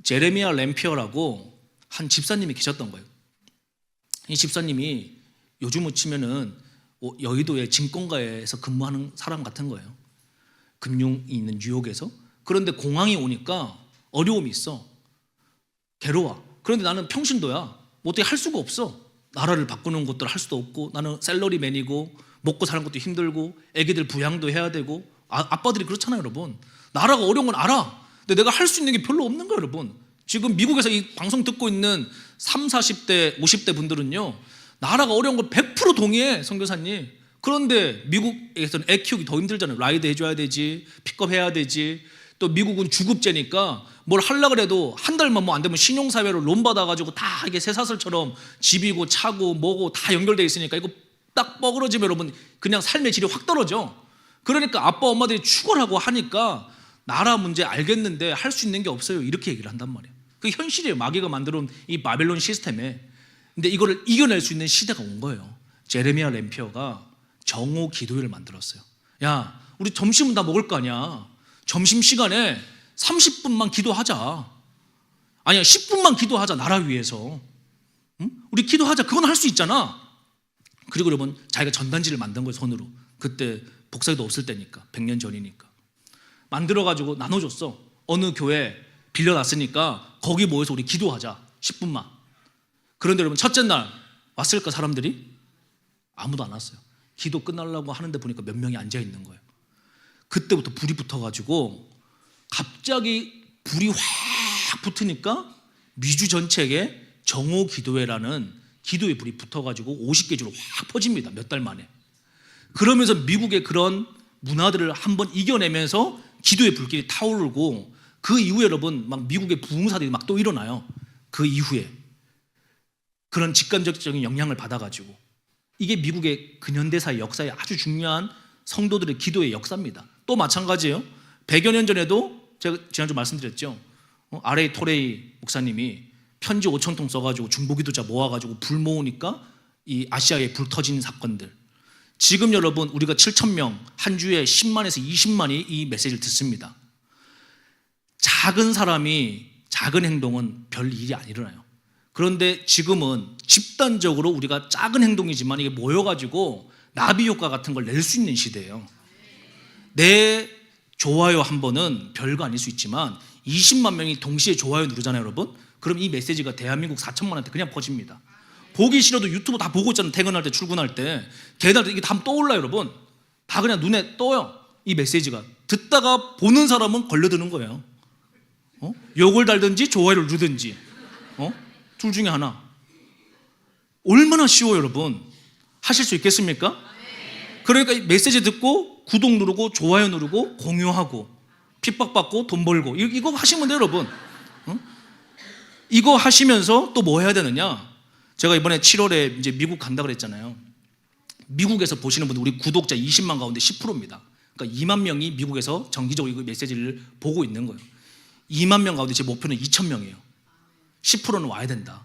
제레미야 램피어라고 한 집사님이 계셨던 거예요. 이 집사님이 요즘으로 치면은 여의도의 증권가에서 근무하는 사람 같은 거예요. 금융이 있는 뉴욕에서. 그런데 공항이 오니까 어려움이 있어. 괴로워. 그런데 나는 평신도야. 어떻게 할 수가 없어. 나라를 바꾸는 것도 할 수도 없고, 나는 샐러리맨이고 먹고 사는 것도 힘들고 애기들 부양도 해야 되고. 아빠들이 그렇잖아요, 여러분. 나라가 어려운 건 알아. 근데 내가 할 수 있는 게 별로 없는 거예요, 여러분. 지금 미국에서 이 방송 듣고 있는 30, 40대, 50대 분들은요, 나라가 어려운 걸 100% 동의해, 선교사님. 그런데 미국에서는 애 키우기 더 힘들잖아요. 라이드 해줘야 되지, 픽업 해야 되지. 또 미국은 주급제니까 뭘 하려고 해도 한 달만 뭐 안 되면 신용사회로 론 받아가지고 다 이게 쇠사슬처럼 집이고 차고 뭐고 다 연결돼 있으니까 이거 딱 뻐그러지면 여러분 그냥 삶의 질이 확 떨어져. 그러니까 아빠 엄마들이 축월하고 하니까 나라 문제 알겠는데 할 수 있는 게 없어요. 이렇게 얘기를 한단 말이에요. 그게 현실이에요. 마귀가 만들어 온 이 바벨론 시스템에. 근데 이거를 이겨낼 수 있는 시대가 온 거예요. 제레미야 램피어가 정오 기도회를 만들었어요. 야, 우리 점심은 다 먹을 거 아니야. 점심시간에 30분만 기도하자. 아니야, 10분만 기도하자. 나라 위해서. 응? 우리 기도하자. 그건 할 수 있잖아. 그리고 여러분 자기가 전단지를 만든 거예요, 손으로. 그때 복사기도 없을 때니까, 100년 전이니까. 만들어가지고 나눠줬어. 어느 교회 빌려놨으니까 거기 모여서 우리 기도하자. 10분만. 그런데 여러분 첫째 날 왔을까 사람들이? 아무도 안 왔어요. 기도 끝나려고 하는데 보니까 몇 명이 앉아있는 거예요. 그때부터 불이 붙어가지고 갑자기 불이 확 붙으니까 미주 전체에 정오 기도회라는 기도의 불이 붙어가지고 50개 주로 확 퍼집니다. 몇 달 만에. 그러면서 미국의 그런 문화들을 한번 이겨내면서 기도의 불길이 타오르고, 그 이후에 여러분 막 미국의 부흥사들이 막 또 일어나요. 그 이후에 그런 직간접적인 영향을 받아가지고. 이게 미국의 근현대사의 역사에 아주 중요한 성도들의 기도의 역사입니다. 또 마찬가지예요. 100여 년 전에도 제가 지난주 말씀드렸죠. R.A. 토레이 목사님이 편지 5,000통 써가지고 중보기도자 모아가지고 불 모으니까 이 아시아에 불 터진 사건들. 지금 여러분 우리가 7,000명 한 주에 10만에서 20만이 이 메시지를 듣습니다. 작은 사람이 작은 행동은 별 일이 안 일어나요. 그런데 지금은 집단적으로 우리가 작은 행동이지만 이게 모여가지고 나비 효과 같은 걸 낼 수 있는 시대예요. 내 좋아요 한 번은 별거 아닐 수 있지만 20만 명이 동시에 좋아요 누르잖아요, 여러분. 그럼 이 메시지가 대한민국 4천만한테 그냥 퍼집니다. 보기 싫어도 유튜브 다 보고 있잖아요. 퇴근할 때, 출근할 때. 계단 이게 다 떠올라요, 여러분. 다 그냥 눈에 떠요. 이 메시지가. 듣다가 보는 사람은 걸려드는 거예요. 욕을 달든지 좋아요를 누르든지. 둘 중에 하나. 얼마나 쉬워요, 여러분. 하실 수 있겠습니까? 그러니까 이 메시지 듣고 구독 누르고 좋아요 누르고 공유하고 핍박받고 돈 벌고 이거 하시면 돼요, 여러분. 응? 이거 하시면서 또 뭐 해야 되느냐? 제가 이번에 7월에 이제 미국 간다 그랬잖아요. 미국에서 보시는 분들 우리 구독자 20만 가운데 10%입니다. 그러니까 2만 명이 미국에서 정기적으로 이 메시지를 보고 있는 거예요. 2만 명 가운데 제 목표는 2천 명이에요. 10%는 와야 된다.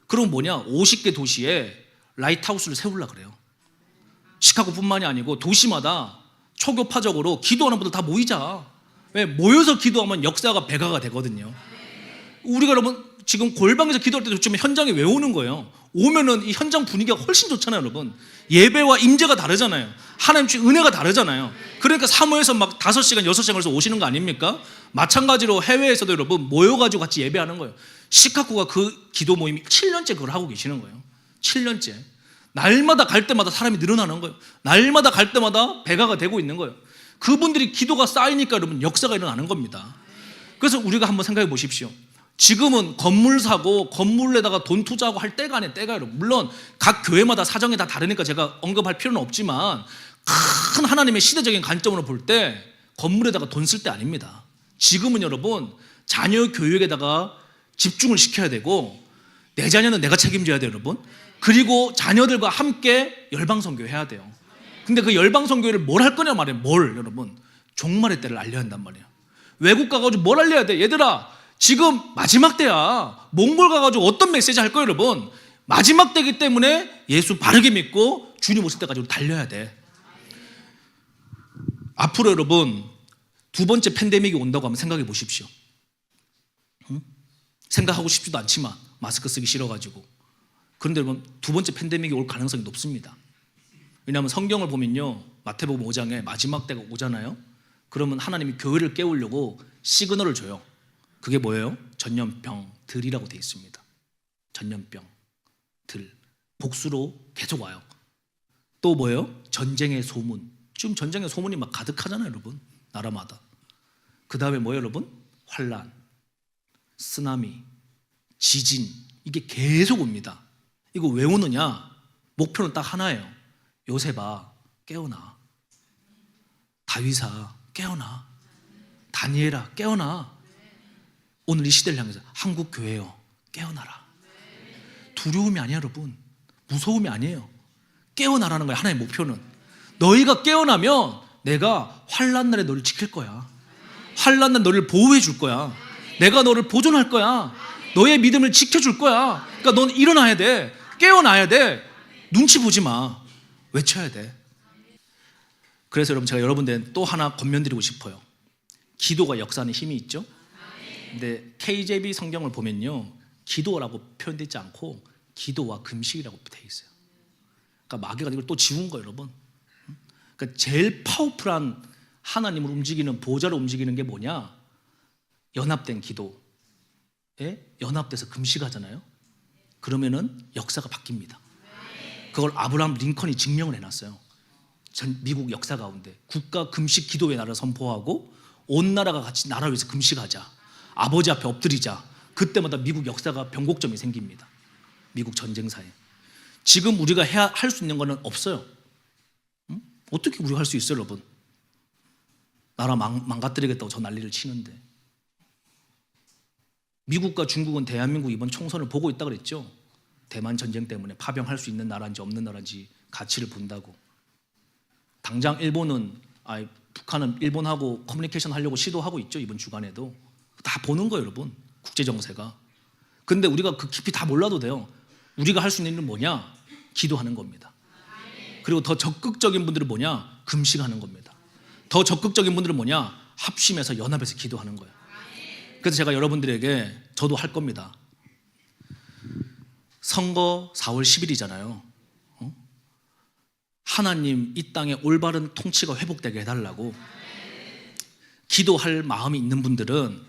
그럼 뭐냐? 50개 도시에 라이트하우스를 세우려고 그래요. 시카고뿐만이 아니고 도시마다 초교파적으로 기도하는 분들 다 모이자. 왜? 모여서 기도하면 역사가 배가가 되거든요. 우리가 여러분 지금 골방에서 기도할 때도 좀 현장에 왜 오는 거예요? 오면은 이 현장 분위기가 훨씬 좋잖아요, 여러분. 예배와 임재가 다르잖아요. 하나님 주신 은혜가 다르잖아요. 그러니까 사모에서 막 5시간, 6시간에서 오시는 거 아닙니까? 마찬가지로 해외에서도 여러분 모여가지고 같이 예배하는 거예요. 시카고가 그 기도 모임이 7년째 그걸 하고 계시는 거예요. 7년째. 날마다 갈 때마다 사람이 늘어나는 거예요. 날마다 갈 때마다 배가가 되고 있는 거예요. 그분들이 기도가 쌓이니까 여러분 역사가 일어나는 겁니다. 그래서 우리가 한번 생각해 보십시오. 지금은 건물 사고 건물에다가 돈 투자하고 할 때가 아니에요. 때가 여러분. 물론 각 교회마다 사정이 다 다르니까 제가 언급할 필요는 없지만 큰 하나님의 시대적인 관점으로 볼 때 건물에다가 돈 쓸 때 아닙니다. 지금은 여러분 자녀 교육에다가 집중을 시켜야 되고 내 자녀는 내가 책임져야 돼요, 여러분. 그리고 자녀들과 함께 열방선교 해야 돼요. 근데 그 열방선교를 뭘 할 거냐 말이에요. 뭘 여러분 종말의 때를 알려야 한단 말이에요. 외국 가가지고 뭘 알려야 돼? 얘들아 지금 마지막 때야. 몽골 가가지고 어떤 메시지 할 거예요, 여러분? 마지막 때이기 때문에 예수 바르게 믿고 주님 오실 때까지 달려야 돼. 앞으로 여러분 두 번째 팬데믹이 온다고 한번 생각해 보십시오. 응? 생각하고 싶지도 않지만 마스크 쓰기 싫어가지고. 그런데 여러분 두 번째 팬데믹이 올 가능성이 높습니다. 왜냐하면 성경을 보면요, 마태복음 5장에 마지막 때가 오잖아요. 그러면 하나님이 교회를 깨우려고 시그널을 줘요. 그게 뭐예요? 전염병들이라고 되어 있습니다. 전염병들. 복수로 계속 와요. 또 뭐예요? 전쟁의 소문. 지금 전쟁의 소문이 막 가득하잖아요, 여러분. 나라마다. 그 다음에 뭐예요, 여러분? 환란, 쓰나미, 지진. 이게 계속 옵니다. 이거 왜 오느냐? 목표는 딱 하나예요. 요셉아, 깨어나. 다윗아, 깨어나. 다니엘아, 깨어나. 오늘 이 시대를 향해서 한국 교회요, 깨어나라. 두려움이 아니에요, 여러분. 무서움이 아니에요. 깨어나라는 거예요. 하나의 목표는. 너희가 깨어나면 내가 환난 날에 너를 지킬 거야. 환난 날 너를 보호해 줄 거야. 내가 너를 보존할 거야. 너의 믿음을 지켜줄 거야. 그러니까 넌 일어나야 돼. 깨어나야 돼. 눈치 보지 마. 외쳐야 돼. 그래서 여러분 제가 여러분들한테 또 하나 권면드리고 싶어요. 기도가 역사하는 힘이 있죠. 근데 KJV 성경을 보면요, 기도라고 표현되지 않고 기도와 금식이라고 되어 있어요. 그러니까 마귀가 이걸 또 지운 거예요, 여러분. 그러니까 제일 파워풀한 하나님을 움직이는 보좌로 움직이는 게 뭐냐? 연합된 기도에 연합돼서 금식하잖아요. 그러면은 역사가 바뀝니다. 그걸 아브라함 링컨이 증명을 해놨어요. 전 미국 역사 가운데 국가 금식 기도의 나라를 선포하고 온 나라가 같이 나라 위해서 금식하자. 아버지 앞에 엎드리자. 그때마다 미국 역사가 변곡점이 생깁니다. 미국 전쟁사에. 지금 우리가 할 수 있는 거는 없어요. 응? 어떻게 우리가 할 수 있어요, 여러분? 나라 망가뜨리겠다고 저 난리를 치는데. 미국과 중국은 대한민국 이번 총선을 보고 있다 그랬죠. 대만 전쟁 때문에 파병할 수 있는 나라인지 없는 나라인지 가치를 본다고. 당장 북한은 일본하고 커뮤니케이션 하려고 시도하고 있죠. 이번 주간에도. 다 보는 거예요, 여러분. 국제정세가. 근데 우리가 그 깊이 다 몰라도 돼요. 우리가 할 수 있는 일은 뭐냐? 기도하는 겁니다. 그리고 더 적극적인 분들은 뭐냐? 금식하는 겁니다. 더 적극적인 분들은 뭐냐? 합심해서 연합해서 기도하는 거예요. 그래서 제가 여러분들에게 저도 할 겁니다. 선거 4월 10일이잖아요. 하나님 이 땅에 올바른 통치가 회복되게 해달라고 기도할 마음이 있는 분들은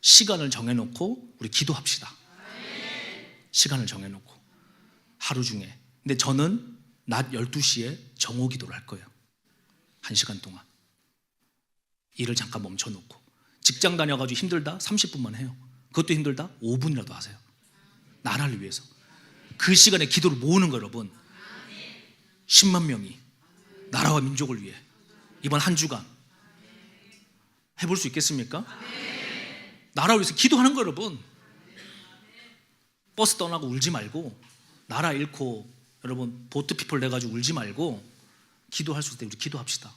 시간을 정해놓고 우리 기도합시다. 시간을 정해놓고 하루 중에. 근데 저는 낮 12시에 정오 기도를 할 거예요. 1시간 동안. 일을 잠깐 멈춰놓고. 직장 다녀가지고 힘들다? 30분만 해요. 그것도 힘들다? 5분이라도 하세요. 나라를 위해서. 그 시간에 기도를 모으는 거예요, 여러분. 10만 명이 나라와 민족을 위해 이번 한 주간 해볼 수 있겠습니까? 나라 위해서 기도하는 거 여러분. 버스 떠나고 울지 말고, 나라 잃고 여러분 보트피플 돼가지고 울지 말고 기도할 수 있을 때 우리 기도합시다.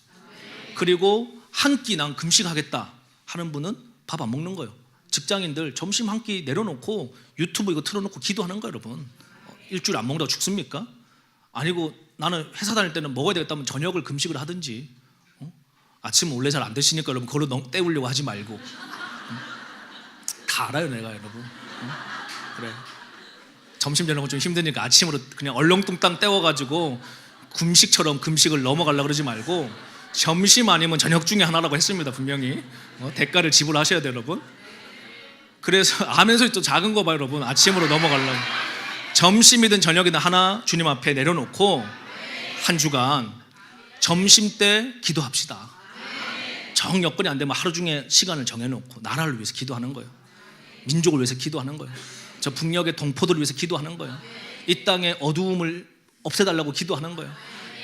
그리고 한 끼 난 금식하겠다 하는 분은 밥 안 먹는 거예요. 직장인들 점심 한 끼 내려놓고 유튜브 이거 틀어놓고 기도하는 거예요 여러분. 일주일 안 먹는다고 죽습니까? 아니고 나는 회사 다닐 때는 먹어야 되겠다면 저녁을 금식을 하든지, 아침은 원래 잘 안 드시니까 여러분 그걸로 때우려고 하지 말고, 다 알아요 내가 여러분. 그래, 점심 저녁은 좀 힘드니까 아침으로 그냥 얼렁뚱땅 때워가지고 금식처럼 금식을 넘어가려고 그러지 말고 점심 아니면 저녁 중에 하나라고 했습니다 분명히. 대가를 지불하셔야 돼요 여러분. 그래서 아멘소리 또 작은 거 봐요 여러분. 아침으로 넘어가려고 점심이든 저녁이든 하나 주님 앞에 내려놓고 한 주간 점심 때 기도합시다. 정 여건이 안 되면 하루 중에 시간을 정해놓고 나라를 위해서 기도하는 거예요. 민족을 위해서 기도하는 거예요. 저 북녘의 동포들을 위해서 기도하는 거예요. 이 땅의 어두움을 없애달라고 기도하는 거예요.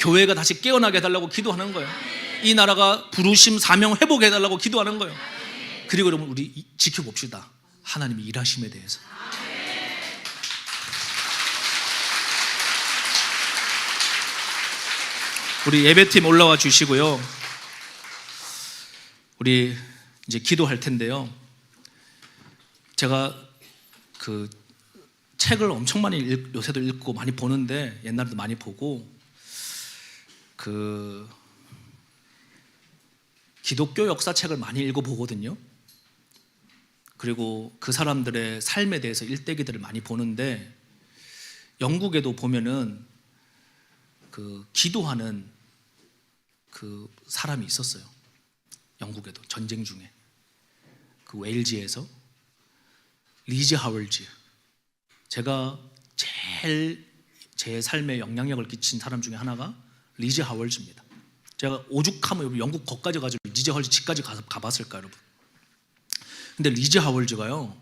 교회가 다시 깨어나게 해달라고 기도하는 거예요. 이 나라가 부르심 사명 회복해달라고 기도하는 거예요. 그리고 여러분 우리 지켜봅시다. 하나님이 일하심에 대해서. 우리 예배팀 올라와 주시고요. 우리 이제 기도할 텐데요. 제가 그 책을 엄청 많이 요새도 읽고 많이 보는데, 옛날에도 많이 보고, 그 기독교 역사책을 많이 읽어보거든요. 그리고 그 사람들의 삶에 대해서 일대기들을 많이 보는데, 영국에도 보면은 그 기도하는 그 사람이 있었어요. 영국에도 전쟁 중에 그 웨일즈에서 리즈 하월즈. 제가 제일 제 삶에 영향력을 끼친 사람 중에 하나가 리즈 하월즈입니다. 제가 오죽하면 영국 거기까지 가지고 리즈 하월즈 집까지 가봤을까 여러분. 근데 리즈 하월즈가요,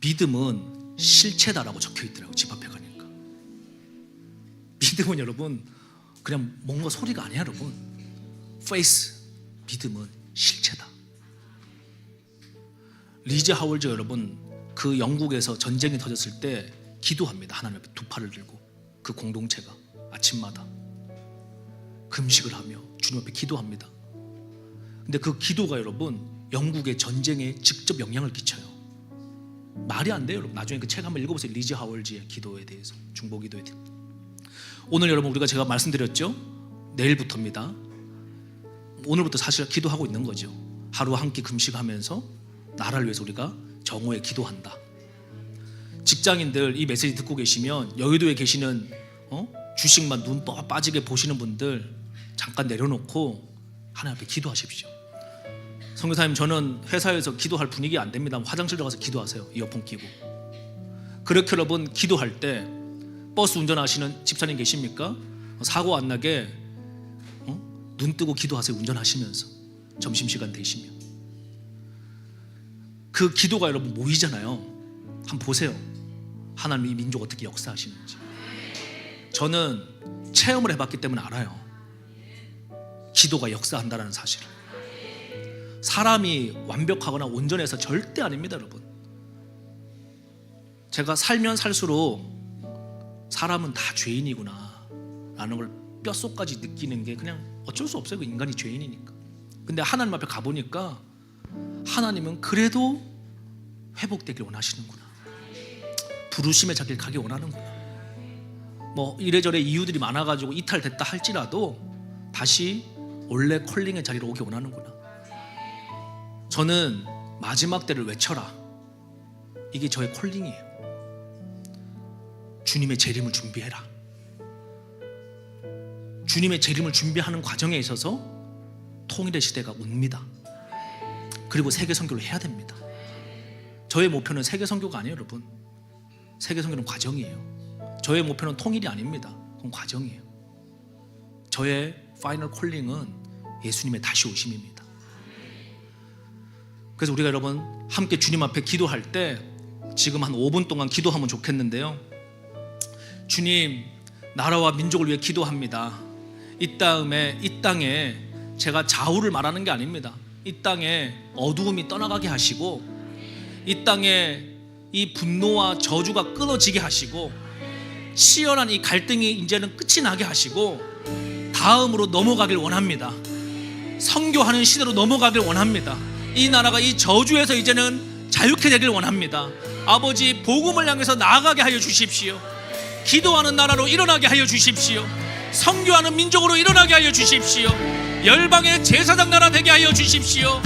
믿음은 실체다라고 적혀 있더라고요. 집 앞에 가니까. 믿음은 여러분 그냥 뭔가 소리가 아니야 여러분. Faith, 믿음은 실체다. 리즈 하월즈 여러분, 그 영국에서 전쟁이 터졌을 때 기도합니다. 하나님 앞에 두 팔을 들고 그 공동체가 아침마다 금식을 하며 주님 앞에 기도합니다. 근데 그 기도가 여러분 영국의 전쟁에 직접 영향을 끼쳐요. 말이 안 돼요 여러분. 나중에 그 책 한번 읽어보세요. 리즈 하월즈의 기도에 대해서, 중보기도에 대해서. 오늘 여러분 우리가 제가 말씀드렸죠, 내일부터입니다. 오늘부터 사실 기도하고 있는 거죠. 하루 한 끼 금식하면서 나라를 위해서 우리가 정오에 기도한다. 직장인들 이 메시지 듣고 계시면 여의도에 계시는 주식만 눈 빠지게 보시는 분들 잠깐 내려놓고 하나님 앞에 기도하십시오. 선교사님, 저는 회사에서 기도할 분위기 안 됩니다. 화장실 들어가서 기도하세요. 이어폰 끼고. 그렇게 여러분 기도할 때 버스 운전하시는 집사님 계십니까? 사고 안 나게 눈 뜨고 기도하세요. 운전하시면서 점심시간 되시면. 그 기도가 여러분 모이잖아요. 한번 보세요. 하나님 이 민족 어떻게 역사하시는지. 저는 체험을 해봤기 때문에 알아요. 기도가 역사한다는 사실을. 사람이 완벽하거나 온전해서 절대 아닙니다 여러분. 제가 살면 살수록 사람은 다 죄인이구나 라는 걸 뼛속까지 느끼는 게 그냥 어쩔 수 없어요. 그 인간이 죄인이니까. 근데 하나님 앞에 가보니까 하나님은 그래도 회복되길 원하시는구나. 부르심의 자리를 가길 원하는구나. 뭐 이래저래 이유들이 많아가지고 이탈됐다 할지라도 다시 원래 콜링의 자리로 오길 원하는구나. 저는 마지막 때를 외쳐라, 이게 저의 콜링이에요. 주님의 재림을 준비해라. 주님의 재림을 준비하는 과정에 있어서 통일의 시대가 옵니다. 그리고 세계 선교를 해야 됩니다. 저의 목표는 세계 선교가 아니에요 여러분. 세계 선교는 과정이에요. 저의 목표는 통일이 아닙니다. 그건 과정이에요. 저의 파이널 콜링은 예수님의 다시 오심입니다. 그래서 우리가 여러분 함께 주님 앞에 기도할 때 지금 한 5분 동안 기도하면 좋겠는데요. 주님, 나라와 민족을 위해 기도합니다. 이 땅에 제가 좌우를 말하는 게 아닙니다. 이 땅에 어두움이 떠나가게 하시고 이 땅에 이 분노와 저주가 끊어지게 하시고 치열한 이 갈등이 이제는 끝이 나게 하시고 다음으로 넘어가길 원합니다. 선교하는 시대로 넘어가길 원합니다. 이 나라가 이 저주에서 이제는 자유케 되길 원합니다. 아버지, 복음을 향해서 나아가게 하여 주십시오. 기도하는 나라로 일어나게 하여 주십시오. 선교하는 민족으로 일어나게 하여 주십시오. 열방의 제사장 나라 되게 하여 주십시오.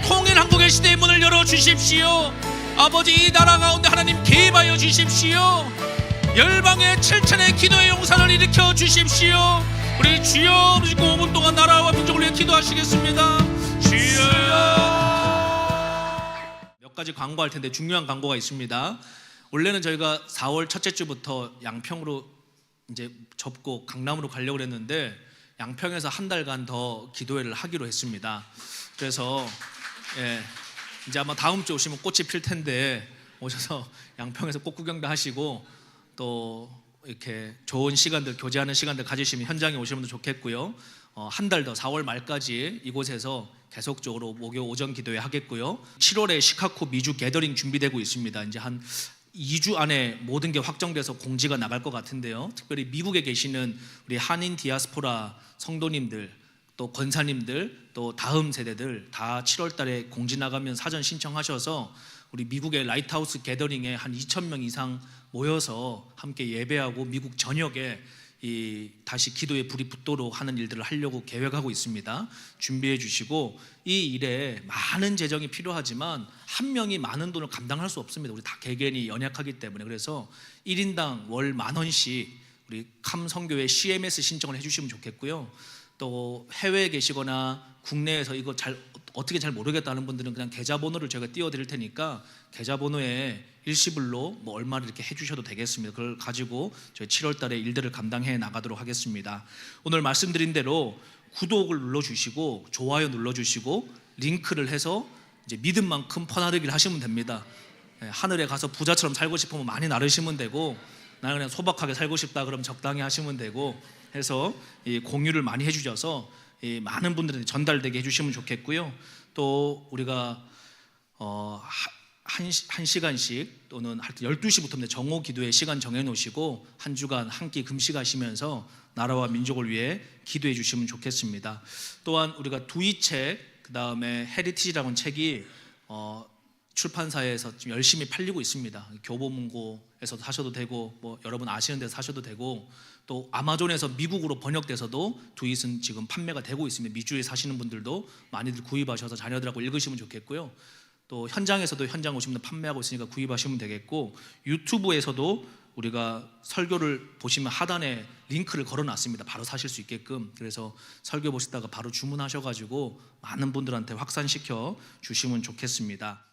통일 한국의 시대의 문을 열어 주십시오. 아버지, 이 나라 가운데 하나님 개입하여 주십시오. 열방의 7천의 기도의 용사를 일으켜 주십시오. 우리 주여, 5분 동안 나라와 민족을 위해 기도하시겠습니다. 주여. 몇 가지 광고할 텐데 중요한 광고가 있습니다. 원래는 저희가 4월 첫째 주부터 양평으로 이제 접고 강남으로 가려고 했는데 양평에서 한 달간 더 기도회를 하기로 했습니다. 그래서 이제 아마 다음 주 오시면 꽃이 필 텐데 오셔서 양평에서 꽃 구경도 하시고 또 이렇게 좋은 시간들, 교제하는 시간들 가지시면 현장에 오시면 좋겠고요. 한 달 더 4월 말까지 이곳에서 계속적으로 목요 오전 기도회 하겠고요. 7월에 시카고 미주 게더링 준비되고 있습니다. 이제 한 2주 안에 모든 게 확정돼서 공지가 나갈 것 같은데요. 특별히 미국에 계시는 우리 한인 디아스포라 성도님들, 또 권사님들, 또 다음 세대들 다 7월 달에 공지 나가면 사전 신청하셔서 우리 미국의 라이트하우스 게더링에 한 2,000명 이상 모여서 함께 예배하고 미국 전역에 다시 기도의 불이 붙도록 하는 일들을 하려고 계획하고 있습니다. 준비해 주시고, 이 일에 많은 재정이 필요하지만 한 명이 많은 돈을 감당할 수 없습니다. 우리 다 개개인이 연약하기 때문에. 그래서 1인당 월 10,000원씩 우리 캄성교회 CMS 신청을 해주시면 좋겠고요. 또 해외에 계시거나 국내에서 이거 어떻게 잘 모르겠다는 분들은 그냥 계좌번호를 제가 띄워드릴 테니까 계좌번호에 일시불로 뭐 얼마를 이렇게 해주셔도 되겠습니다. 그걸 가지고 저희 7월 달에 일들을 감당해 나가도록 하겠습니다. 오늘 말씀드린 대로 구독을 눌러주시고 좋아요 눌러주시고 링크를 해서 이제 믿은 만큼 퍼나르기를 하시면 됩니다. 하늘에 가서 부자처럼 살고 싶으면 많이 나르시면 되고, 나는 그냥 소박하게 살고 싶다 그러면 적당히 하시면 되고 해서 공유를 많이 해주셔서 많은 분들한테 전달되게 해주시면 좋겠고요. 또 우리가 한 시간씩 또는 하여튼 12시부터 정오 기도의 시간 정해놓으시고 한 주간 한 끼 금식하시면서 나라와 민족을 위해 기도해 주시면 좋겠습니다. 또한 우리가 두이책, 그 다음에 헤리티지라는 책이 출판사에서 지금 열심히 팔리고 있습니다. 교보문고에서 사셔도 되고 뭐 여러분 아시는 데서 사셔도 되고, 또 아마존에서 미국으로 번역돼서도 두잇은 지금 판매가 되고 있습니다. 미주에 사시는 분들도 많이들 구입하셔서 자녀들하고 읽으시면 좋겠고요. 또 현장에서도 현장 오시면 판매하고 있으니까 구입하시면 되겠고, 유튜브에서도 우리가 설교를 보시면 하단에 링크를 걸어놨습니다. 바로 사실 수 있게끔. 그래서 설교 보시다가 바로 주문하셔가지고 많은 분들한테 확산시켜 주시면 좋겠습니다.